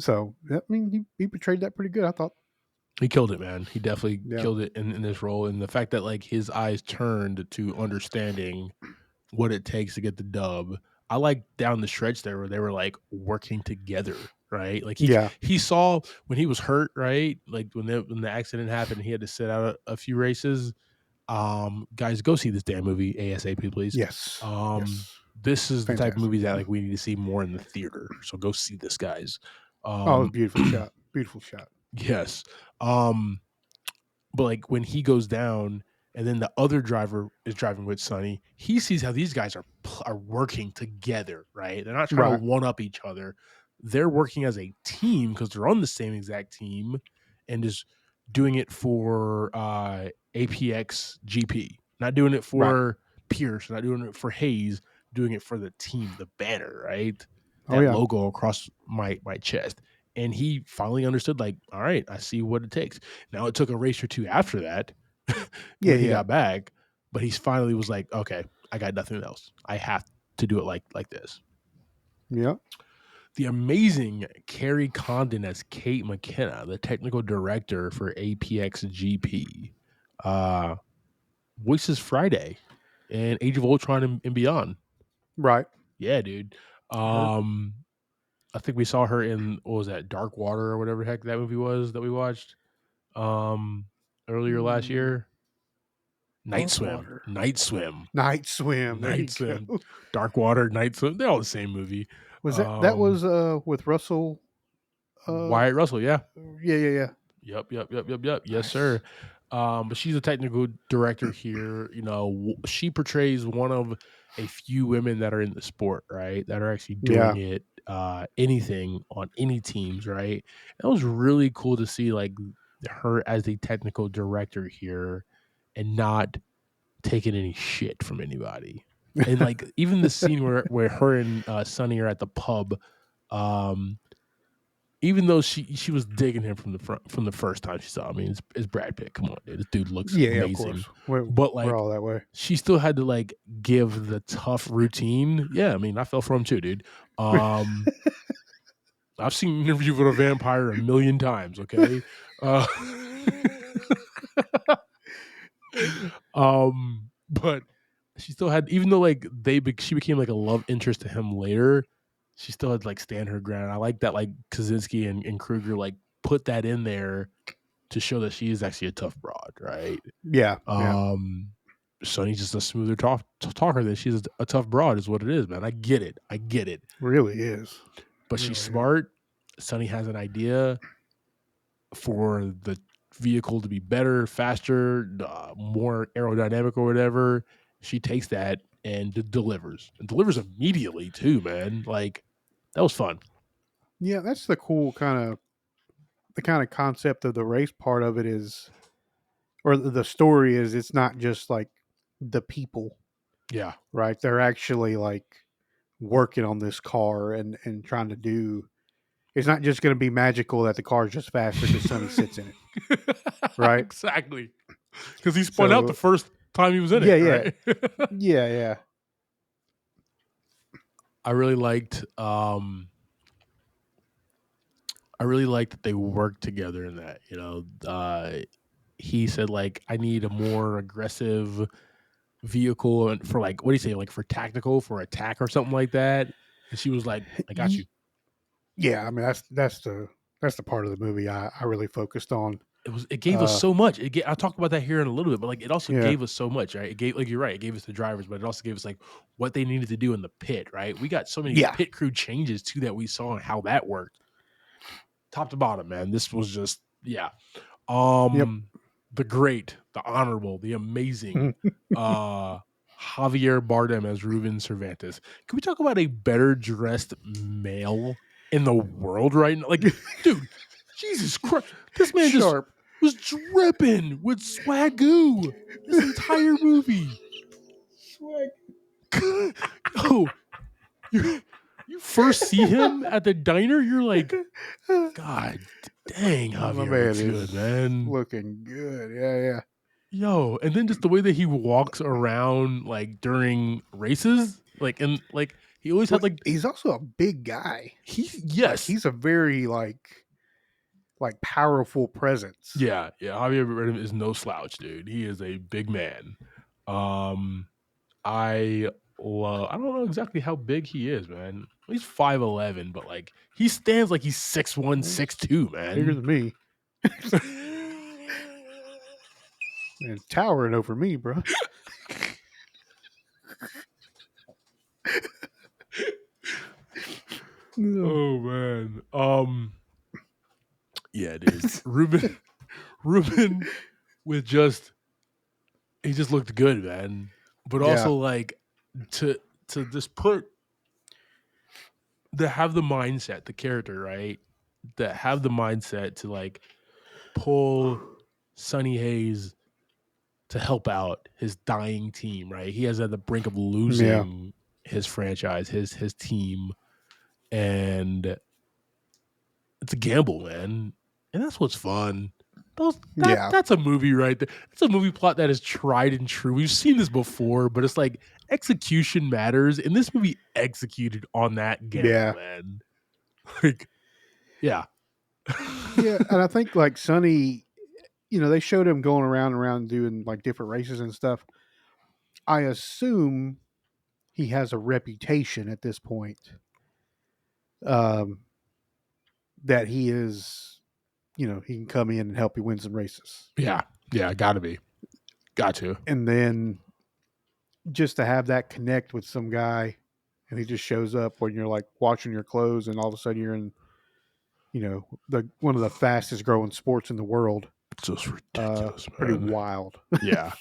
So I mean, he portrayed that pretty good, I thought. He killed it, man. He definitely killed it in this role, and the fact that like his eyes turned to understanding what it takes to get the dub. I like down the stretch there where they were like working together, right? Like he saw when he was hurt, right? Like when the accident happened, he had to sit out a few races. Guys, go see this damn movie ASAP, please. Yes. This is the type of movie that like we need to see more in the theater. So go see this, guys. Beautiful shot. Beautiful shot. Yes. But like when he goes down and then the other driver is driving with Sonny, he sees how these guys are working together, right? They're not trying to one up each other. They're working as a team because they're on the same exact team and just doing it for APX GP. Not doing it for Pierce, not doing it for Hayes, doing it for the team, the banner, right? That logo across my chest. And he finally understood, like, all right, I see what it takes. Now, it took a race or two after that when he got back, but he finally was like, okay, I got nothing else. I have to do it like this. Yeah. The amazing Carrie Condon as Kate McKenna, the technical director for APX GP, voices Friday and Age of Ultron and beyond. Right. Yeah, dude. I think we saw her in, what was that, Dark Water or whatever the heck that movie was that we watched earlier last year. Night Swim. Night Swim. Dark Water, Night Swim. They're all the same movie. Was that was with Russell Wyatt Russell, yeah. Yeah. Yep. Yes, sir. But she's a technical director here. You know, she portrays one of a few women that are in the sport, right? That are actually doing it, anything on any teams, right? That was really cool to see, like, her as a technical director here and not taking any shit from anybody. And like even the scene where her and Sonny are at the pub, even though she was digging him from the first time she saw him. I mean, it's Brad Pitt. Come on, dude. This dude looks amazing. Of course. But like, we're all that way. She still had to like give the tough routine. Yeah, I mean, I fell for him too, dude. I've seen an Interview with a Vampire a million times. Okay. But she still had, even though like she became like a love interest to him later, she still had like stand her ground. I like that, like Kaczynski and Kruger like put that in there to show that she is actually a tough broad, right? Yeah. Sonny's just a smoother talker than she's a tough broad is what it is, man. I get it. Really is. But she's smart. Sonny has an idea for the vehicle to be better, faster, more aerodynamic or whatever. She takes that and delivers immediately too, man. Like, that was fun. Yeah, that's the cool kind of concept of the race part of it is, or the story is, it's not just like the people. Yeah. Right. They're actually like working on this car and trying to do. It's not just going to be magical that the car is just faster because Sonny sits in it. Right. Exactly. Because he spun out the first time he was in it. Right? Yeah. I really liked that they worked together in that, you know. He said like, I need a more aggressive vehicle and for like, what do you say, like for tactical, for attack or something like that. And she was like, I got you. Yeah, I mean that's the part of the movie I really focused on. It gave us so much. I'll talk about that here in a little bit, but like it also gave us so much, right? It gave, like, you're right, it gave us the drivers, but it also gave us like what they needed to do in the pit, right? We got so many pit crew changes too that we saw and how that worked. Top to bottom, man. This was just the great, the honorable, the amazing Javier Bardem as Ruben Cervantes. Can we talk about a better dressed male in the world right now? Like, dude, Jesus Christ. This man just was dripping with swagoo this entire movie. Swag. Oh, you first see him at the diner, you're like, God dang, Javier looks good, man. Looking good. Yeah. Yo, and then just the way that he walks around like during races, like, and like he always had like, he's also a big guy. He's a very like powerful presence. Yeah. Javier Bardem is no slouch, dude. He is a big man. I don't know exactly how big he is, man. He's 5'11", but like he stands like he's 6'1", 6'2", man. Bigger than me. And towering over me, bro. Oh man. Yeah, dude. Ruben with he just looked good, man. But also like to just have the mindset, the character, right? That have the mindset to like pull Sonny Hayes to help out his dying team, right? He is at the brink of losing his franchise, his team, and it's a gamble, man. And that's what's fun. That's a movie right there. It's a movie plot that is tried and true. We've seen this before, but it's like execution matters. And this movie executed on that gamble, man. Like, yeah. And I think like Sonny, you know, they showed him going around doing like different races and stuff. I assume he has a reputation at this point that he is, he can come in and help you win some races. Yeah, got to. And then just to have that connect with some guy, and he just shows up when you're like washing your clothes, and all of a sudden you're in, the one of the fastest growing sports in the world. It's just ridiculous, man. Pretty wild. Yeah.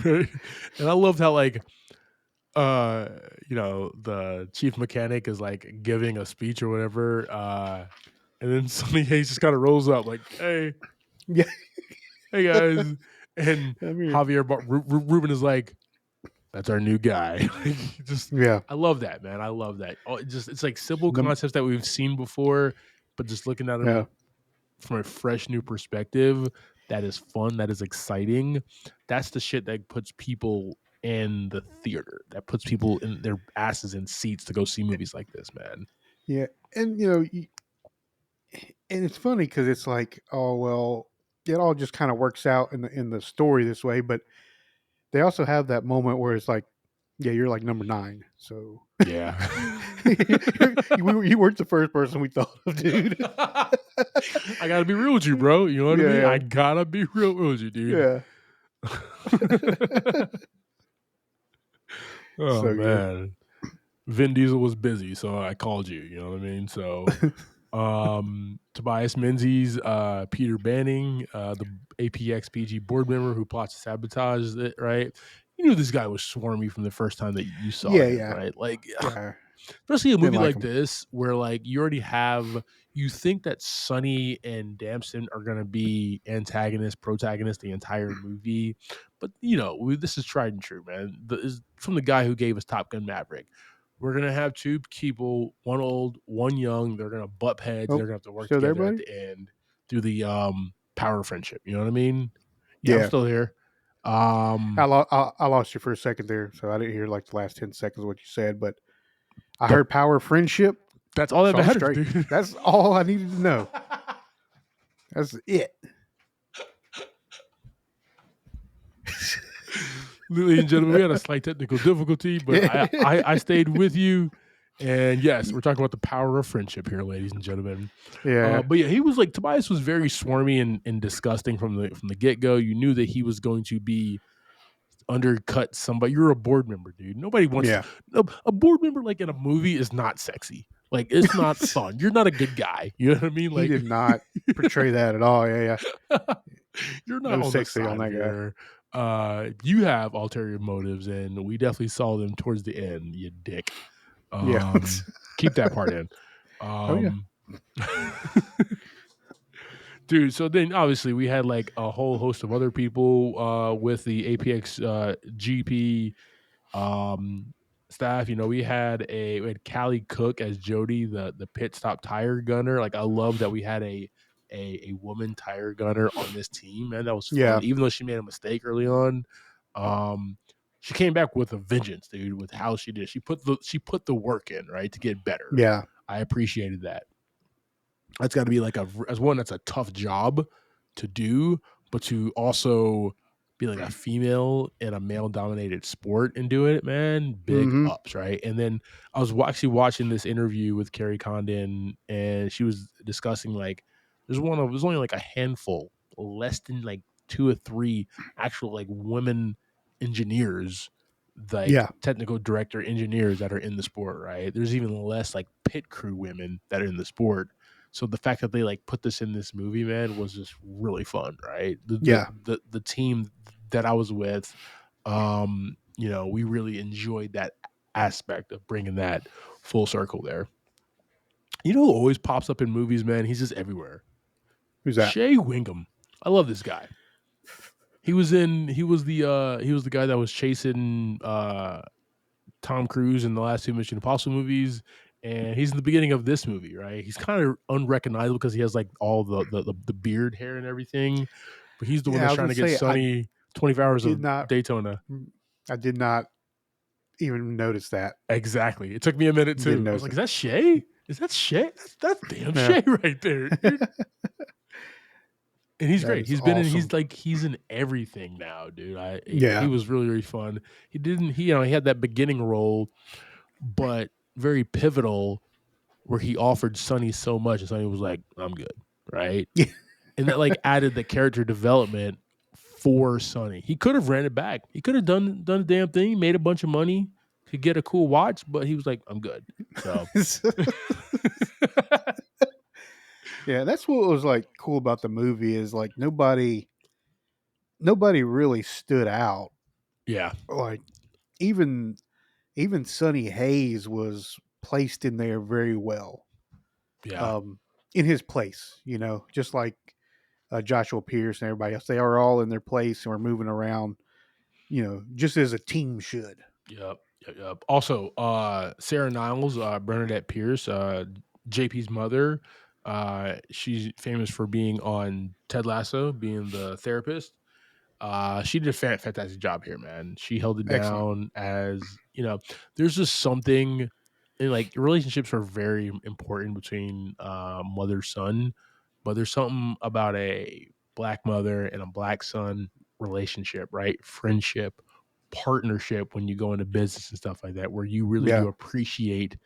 And I loved how the chief mechanic is like giving a speech or whatever, and then Sonny Hayes just kind of rolls up like, "Hey, yeah, hey guys," and Javier Ruben is like, "That's our new guy." I love that, man. I love that. It's like simple concepts that we've seen before, but just looking at them from a fresh new perspective, that is fun, that is exciting. That's the shit that puts people in the theater, that puts people in their asses in seats to go see movies like this, man. Yeah, and and it's funny because it's like, oh well, it all just kind of works out in the story this way, but they also have that moment where it's like, yeah, you're like number 9, so yeah, you weren't the first person we thought of, dude. I gotta be real with you, bro. You know what I mean? I gotta be real with you, dude. Yeah. Oh so man, Vin Diesel was busy, so I called you. You know what I mean? So, Tobias Menzies, Peter Banning, the APXPG board member who plots to sabotage it. Right? You knew this guy was swarmy from the first time that you saw him, right? Like, especially a movie like this where like you already have. You think that Sonny and Damson are going to be antagonist, protagonist the entire movie. But, this is tried and true, man. Is from the guy who gave us Top Gun Maverick. We're going to have two people, one old, one young. They're going to butt heads. They're going to have to work together at the end through the power of friendship. You know what I mean? Yeah. I'm still here. I lost you for a second there, so I didn't hear like the last 10 seconds of what you said, but I heard power of friendship. That's all that matters, dude. That's all I needed to know. That's it. Ladies and gentlemen, we had a slight technical difficulty, but I stayed with you. And yes, we're talking about the power of friendship here, ladies and gentlemen. Yeah. But yeah, he was like, Tobias was very swarmy and disgusting from the get-go. You knew that he was going to be undercut somebody. You're a board member, dude. Nobody wants a board member like in a movie is not sexy. Like, it's not fun. You're not a good guy. You know what I mean? Like, he did not portray that at all. Yeah. You're not no sexy on that here. Guy. You have ulterior motives, and we definitely saw them towards the end, you dick. Keep that part in. Dude, so then obviously we had like a whole host of other people with the APX GP staff. We had Callie Cook as Jody, the pit stop tire gunner. Like, I love that we had a woman tire gunner on this team, man. That was fun. Yeah. Even though she made a mistake early on, she came back with a vengeance, dude. With how she did, she put the work in, right, to get better. Yeah, I appreciated that. That's got to be like that's a tough job to do, but to also be like a female in a male-dominated sport and doing it, man, big ups, right? And then I was actually watching this interview with Carrie Condon, and she was discussing like there's only like a handful, less than like 2 or 3 actual like women engineers, like technical director engineers that are in the sport, right? There's even less like pit crew women that are in the sport. So the fact that they like put this in this movie, man, was just really fun, right? The team that I was with, we really enjoyed that aspect of bringing that full circle there. You know who always pops up in movies, man? He's just everywhere. Who's that? Shea Wingham. I love this guy. He was the guy that was chasing Tom Cruise in the last 2 Mission Impossible movies. And he's in the beginning of this movie, right? He's kind of unrecognizable because he has like all the beard hair and everything. But he's the one that's trying to get Sonny 24 hours of Daytona. I did not even notice that. Exactly. It took me a minute too. I was like, is that Shay? Is that Shay? That's damn Shay right there, dude. And he's great. He's been awesome. He's in everything now, dude. He was really, really fun. He had that beginning role, but very pivotal where he offered Sonny so much, and Sonny was like, "I'm good," right? Yeah. And that like added the character development for Sonny. He could have ran it back. He could have done the damn thing, made a bunch of money, could get a cool watch, but he was like, "I'm good." So yeah, that's what was like cool about the movie is like nobody really stood out. yeah, Like even Sonny Hayes was placed in there very well. yeah. In his place, just like Joshua Pierce and everybody else. They are all in their place and we're moving around, just as a team should. Yep. Also, Sarah Niles, Bernadette Pierce, JP's mother. She's famous for being on Ted Lasso, being the therapist. She did a fantastic job here, man. She held it Excellent. down as, there's just something, and like relationships are very important between mother son, but there's something about a black mother and a black son relationship, right? Friendship, partnership when you go into business and stuff like that, where you really Yeah. do appreciate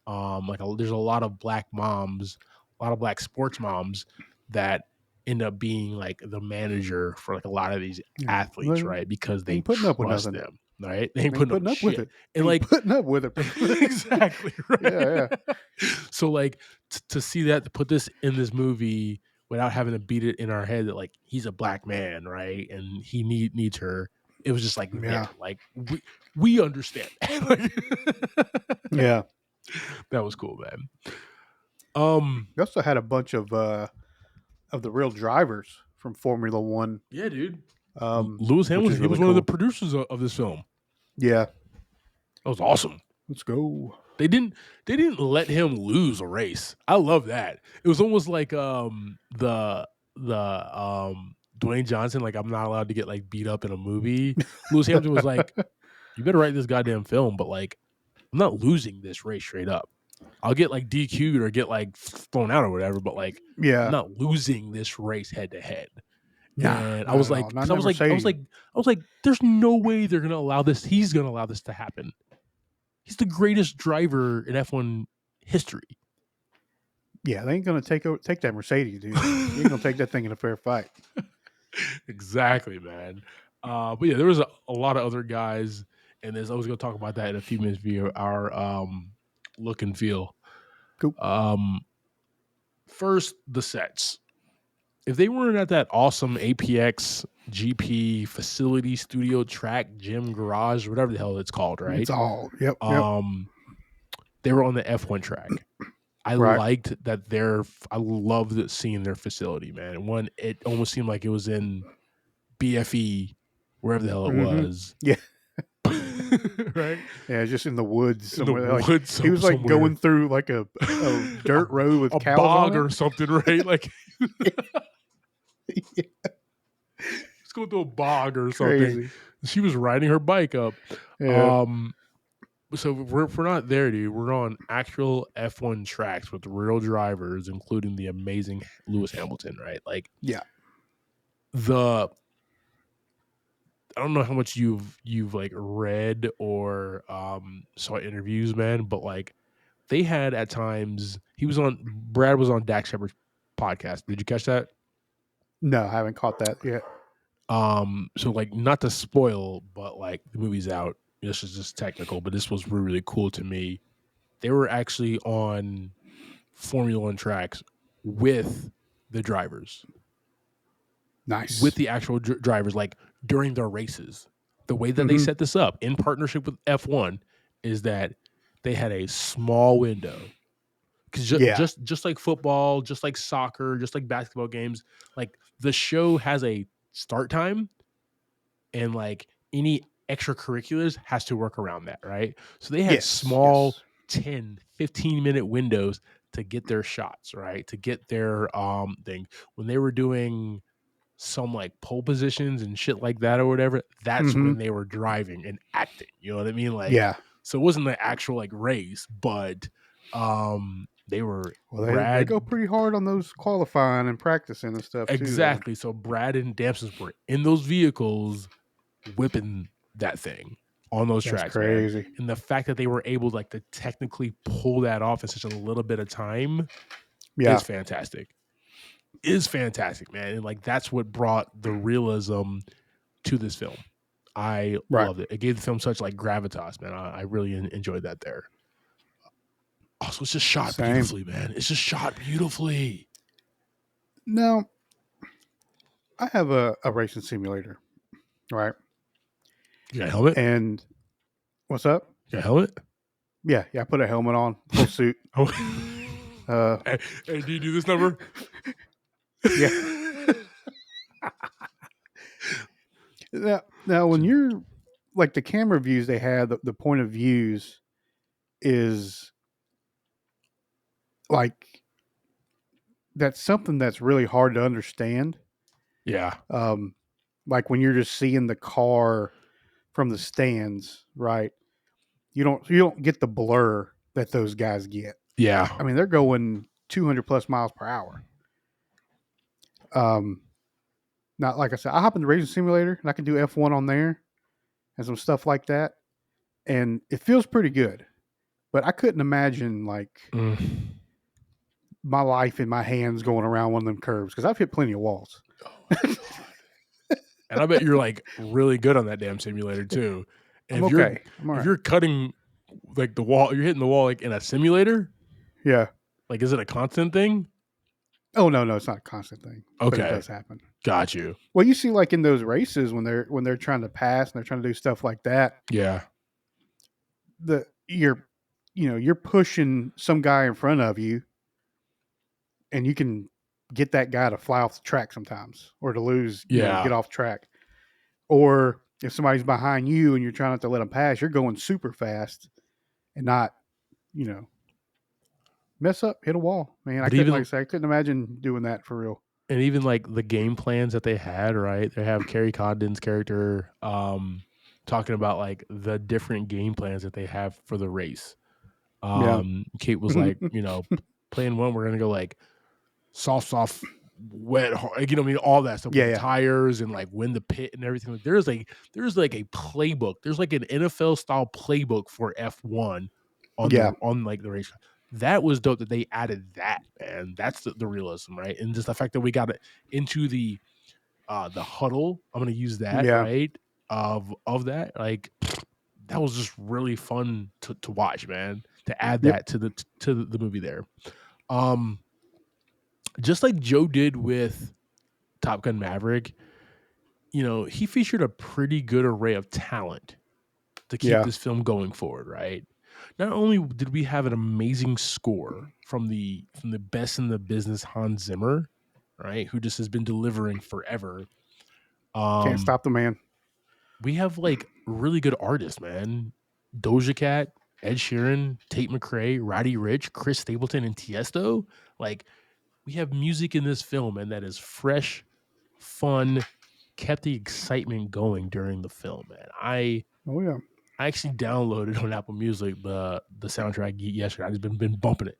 there's a lot of black moms, a lot of black sports moms that end up being like the manager for like a lot of these athletes, Well, right? Because they ain't putting up with trust nothing. them, right? They ain't Ain't putting up with shit. it. And Ain't like putting up with it. exactly, right? Yeah. So like to see that, to put this in this movie without having to beat it in our head that like he's a black man, right? And he needs her. It was just like there, like we understand. Yeah. That was cool, man. We also had a bunch of the real drivers from Formula One. Yeah, dude. which Lewis Hamilton, is he really was one of the cool. producers of this film. Yeah. That was awesome. Let's go. They didn't let him lose a race. I love that. It was almost like the Dwayne Johnson, like I'm not allowed to get like beat up in a movie. Lewis Hamilton was like, you better write this goddamn film, but like I'm not losing this race straight up. I'll get like DQ'd or get like thrown out or whatever, but like I'm not losing this race head to head. And I was like, there's no way they're gonna allow this. He's gonna allow this to happen. He's the greatest driver in F1 history. Yeah, they ain't gonna take that Mercedes, dude. You ain't gonna take that thing in a fair fight. Exactly, man. But yeah, there was a lot of other guys, and I was gonna talk about that in a few minutes via our look and feel. Cool. First, the sets. If they weren't at that awesome APX GP facility, studio, track, gym, garage, whatever the hell it's called, right? It's all yep. They were on the F1 track. I liked that I loved seeing their facility, man. It almost seemed like it was in BFE, wherever the hell it was. Yeah. Right? Yeah, just in the woods somewhere. He was like going through like a dirt road with a cows bog on it. or something, right? Like He's going through a bog or something. Crazy. She was riding her bike up. Yeah. So if we're not there, dude. We're on actual F1 tracks with real drivers, including the amazing Lewis Hamilton, right? Like, yeah. I don't know how much you've like read or saw interviews, man, but like they had at times Brad was on Dak Shepard's podcast. Did you catch that? No, I haven't caught that yet. So like not to spoil, but like the movie's out. This is just technical, but this was really, really cool to me. They were actually on Formula One tracks with the drivers. Nice. With the actual drivers, like during their races. The way that they set this up in partnership with F1 is that they had a small window. Because just like football, just like soccer, just like basketball games, like the show has a start time and like any extracurriculars has to work around that, right? So they had small 10, 15-minute windows to get their shots, right? To get their thing. When they were doing some like pole positions and shit like that or whatever, that's when they were driving and acting. You know what I mean? Like, so it wasn't the actual like race, but they were they go pretty hard on those qualifying and practicing and stuff. Exactly. So Brad and Damson were in those vehicles whipping that thing. on those That's tracks, crazy. man. And the fact that they were able like to technically pull that off in such a little bit of time is fantastic. Is fantastic, man. And like that's what brought the realism to this film. I loved it. It gave the film such like gravitas, man. I really enjoyed that there. Also, it's just shot beautifully, man. It's just shot beautifully. Now, I have a racing simulator, right? You got a helmet? And what's up? You got a helmet? Yeah, I put a helmet on, full suit. Hey, do you do this number? Yeah. Now, when you're like the camera views they have, the point of views is like that's something that's really hard to understand. Yeah. Like when you're just seeing the car from the stands, right? You don't get the blur that those guys get. Yeah. I mean, they're going 200 plus miles per hour. Not like I said, I hop in the racing simulator and I can do F1 on there and some stuff like that, and it feels pretty good. But I couldn't imagine like my life in my hands going around one of them curves because I've hit plenty of walls. Oh my God. And I bet you're like really good on that damn simulator too. And if you're cutting like the wall, you're hitting the wall like in a simulator. Yeah. Like, is it a constant thing? Oh no, it's not a constant thing. Okay, but it does happen. Got you. Well, you see, like in those races when they're trying to pass and they're trying to do stuff like that. Yeah. You're pushing some guy in front of you, and you can get that guy to fly off the track sometimes, or to lose, get off track. Or if somebody's behind you and you're trying not to let them pass, you're going super fast and not, mess up, hit a wall. Man, I couldn't imagine doing that for real. And even like the game plans that they had, right? They have Kerry Condon's character talking about like the different game plans that they have for the race. Kate was like, plan one, we're gonna go like soft, wet, hard, all that stuff. With tires and like when the pit and everything. Like, there's like a playbook. There's like an NFL style playbook for F1 on like the race. That was dope that they added that, man. That's the realism, right? And just the fact that we got it into the huddle. I'm gonna use that, right? Of that, like that was just really fun to watch, man. To add that to the movie there. Just like Joe did with Top Gun Maverick, he featured a pretty good array of talent to keep this film going forward, right? Not only did we have an amazing score from the best in the business, Hans Zimmer, right, who just has been delivering forever. Can't stop the man. We have like really good artists, man. Doja Cat, Ed Sheeran, Tate McRae, Roddy Ricch, Chris Stapleton, and Tiesto. Like, we have music in this film, and that is fresh, fun, kept the excitement going during the film, man. I actually downloaded on Apple Music the soundtrack yesterday. I've just been bumping it.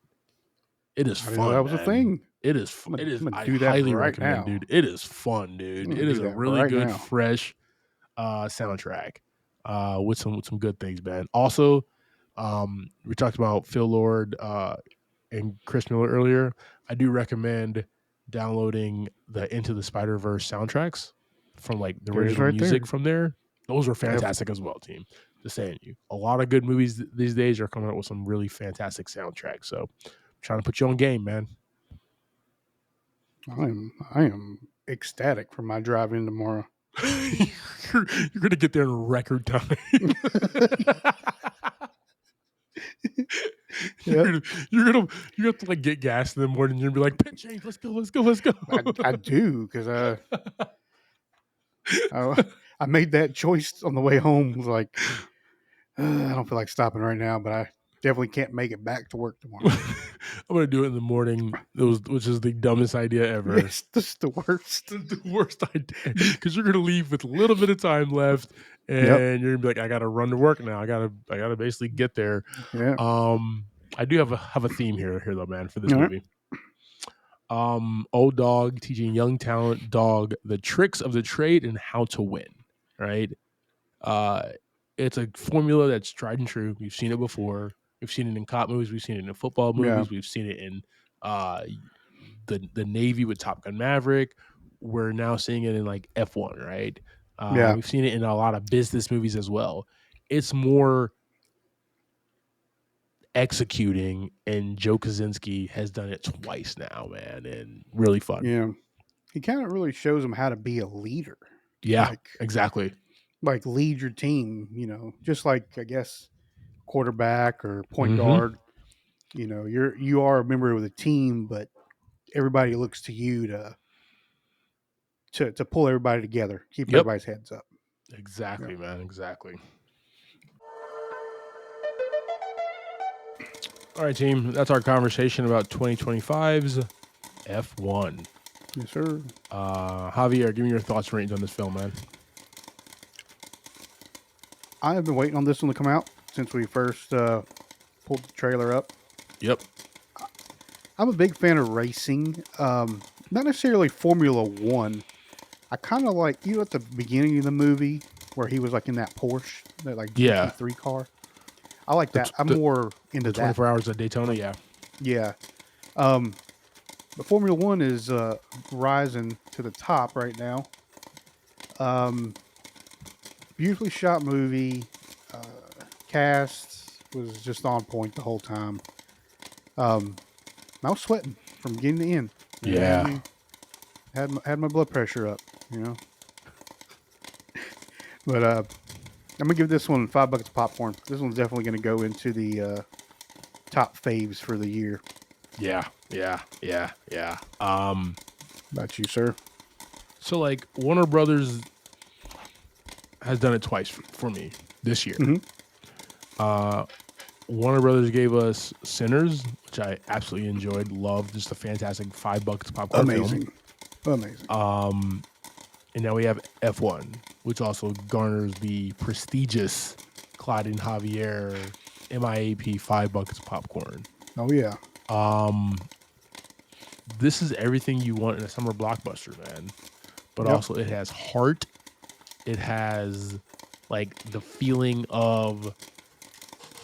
It is fun. That was a thing. It is. I highly recommend, dude. It is fun, dude. It is a really good, fresh soundtrack with some good things, man. Also, we talked about Phil Lord and Chris Miller earlier. I do recommend downloading the Into the Spider-Verse soundtracks from like the original music from there. Those were fantastic as well, team. Just saying, a lot of good movies these days are coming out with some really fantastic soundtracks. So I'm trying to put you on game, man. I am ecstatic for my drive in tomorrow. You're gonna get there in record time. You have to like get gas in the morning. You're gonna be like, pit change, let's go. I do, because I made that choice on the way home. Was like, I don't feel like stopping right now, but I definitely can't make it back to work tomorrow. I'm gonna do it in the morning, which is the dumbest idea ever. It's just the worst. The worst idea, because you're gonna leave with a little bit of time left, and you're gonna be like, I gotta run to work now. I gotta basically get there. Yeah. I do have a theme here though, man, for this movie. Old Dog teaching young talent Dog the tricks of the trade and how to win. Right. it's a formula that's tried and true. We've seen it before. We've seen it in cop movies. We've seen it in football movies. We've seen it in the Navy with Top Gun Maverick. We're now seeing it in like F1, right? We've seen it in a lot of business movies as well. It's more executing, and Joe Kosinski has done it twice now, man, and really fun. Yeah. He kind of really shows them how to be a leader. Yeah, exactly. Like lead your team, just like I guess quarterback or point guard. You are a member of the team, but everybody looks to you to pull everybody together, keep everybody's heads up. Exactly, man. Exactly. All right, team. That's our conversation about 2025's F1. Yes, sir. Javier, give me your thoughts and ratings on this film, man. I have been waiting on this one to come out since we first pulled the trailer up. Yep. I'm a big fan of racing. Not necessarily Formula One. I kind of like, at the beginning of the movie where he was like in that Porsche, that like GT3 car. I like that. I'm more into 24 that. Hours of Daytona, yeah. Yeah. But Formula One is rising to the top right now. Beautifully shot movie. Cast was just on point the whole time. I was sweating from beginning to end. Yeah. Had my blood pressure up, But I'm gonna give this one $5 of popcorn. This one's definitely gonna go into the top faves for the year. Yeah. About you, sir? So like Warner Brothers has done it twice for me this year. Warner Brothers gave us Sinners, which I absolutely enjoyed, loved, just a fantastic $5 popcorn film. Amazing. And now we have F1, which also garners the prestigious Clyde and Javier MIAP $5 popcorn. Oh yeah. This is everything you want in a summer blockbuster, man. But also it has heart. It has like the feeling of,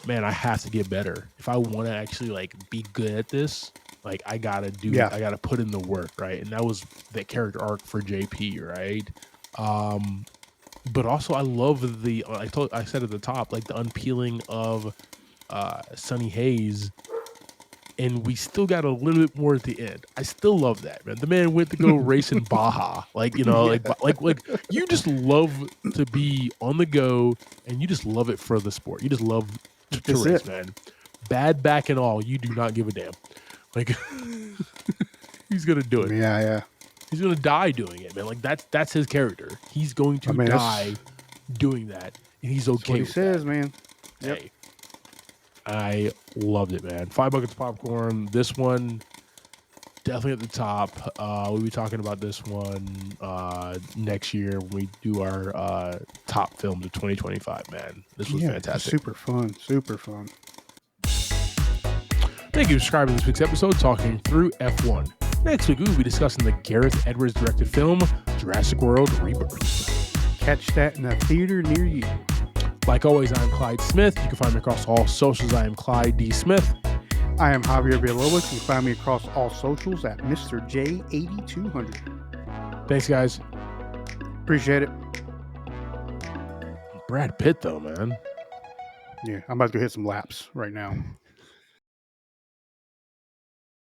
man, I have to get better. If I want to actually like be good at this, like I gotta I gotta put in the work, right? And that was that character arc for JP, right? But also I love I said at the top, like the unpeeling of Sonny Hayes, and we still got a little bit more at the end. I still love that, man. The man went to go race in Baja, like like you just love to be on the go, and you just love it for the sport. You just love to race, man. Bad back and all, you do not give a damn. Like he's gonna do it. Yeah. He's gonna die doing it, man. Like that's his character. He's going to die doing that, and he's okay. That's what he says, man. Hey, I loved it, man. $5 of popcorn. This one definitely at the top. We'll be talking about this one next year when we do our top films of 2025. Man, this was fantastic. Super fun. Thank you for subscribing to this week's episode, talking through F1. Next week, we will be discussing the Gareth Edwards directed film, Jurassic World Rebirth. Catch that in a theater near you. Like always, I'm Clyde Smith. You can find me across all socials. I am Clyde D. Smith. I am Javier Villalobos. You can find me across all socials at Mr. J8200. Thanks, guys. Appreciate it. Brad Pitt, though, man. Yeah, I'm about to go hit some laps right now.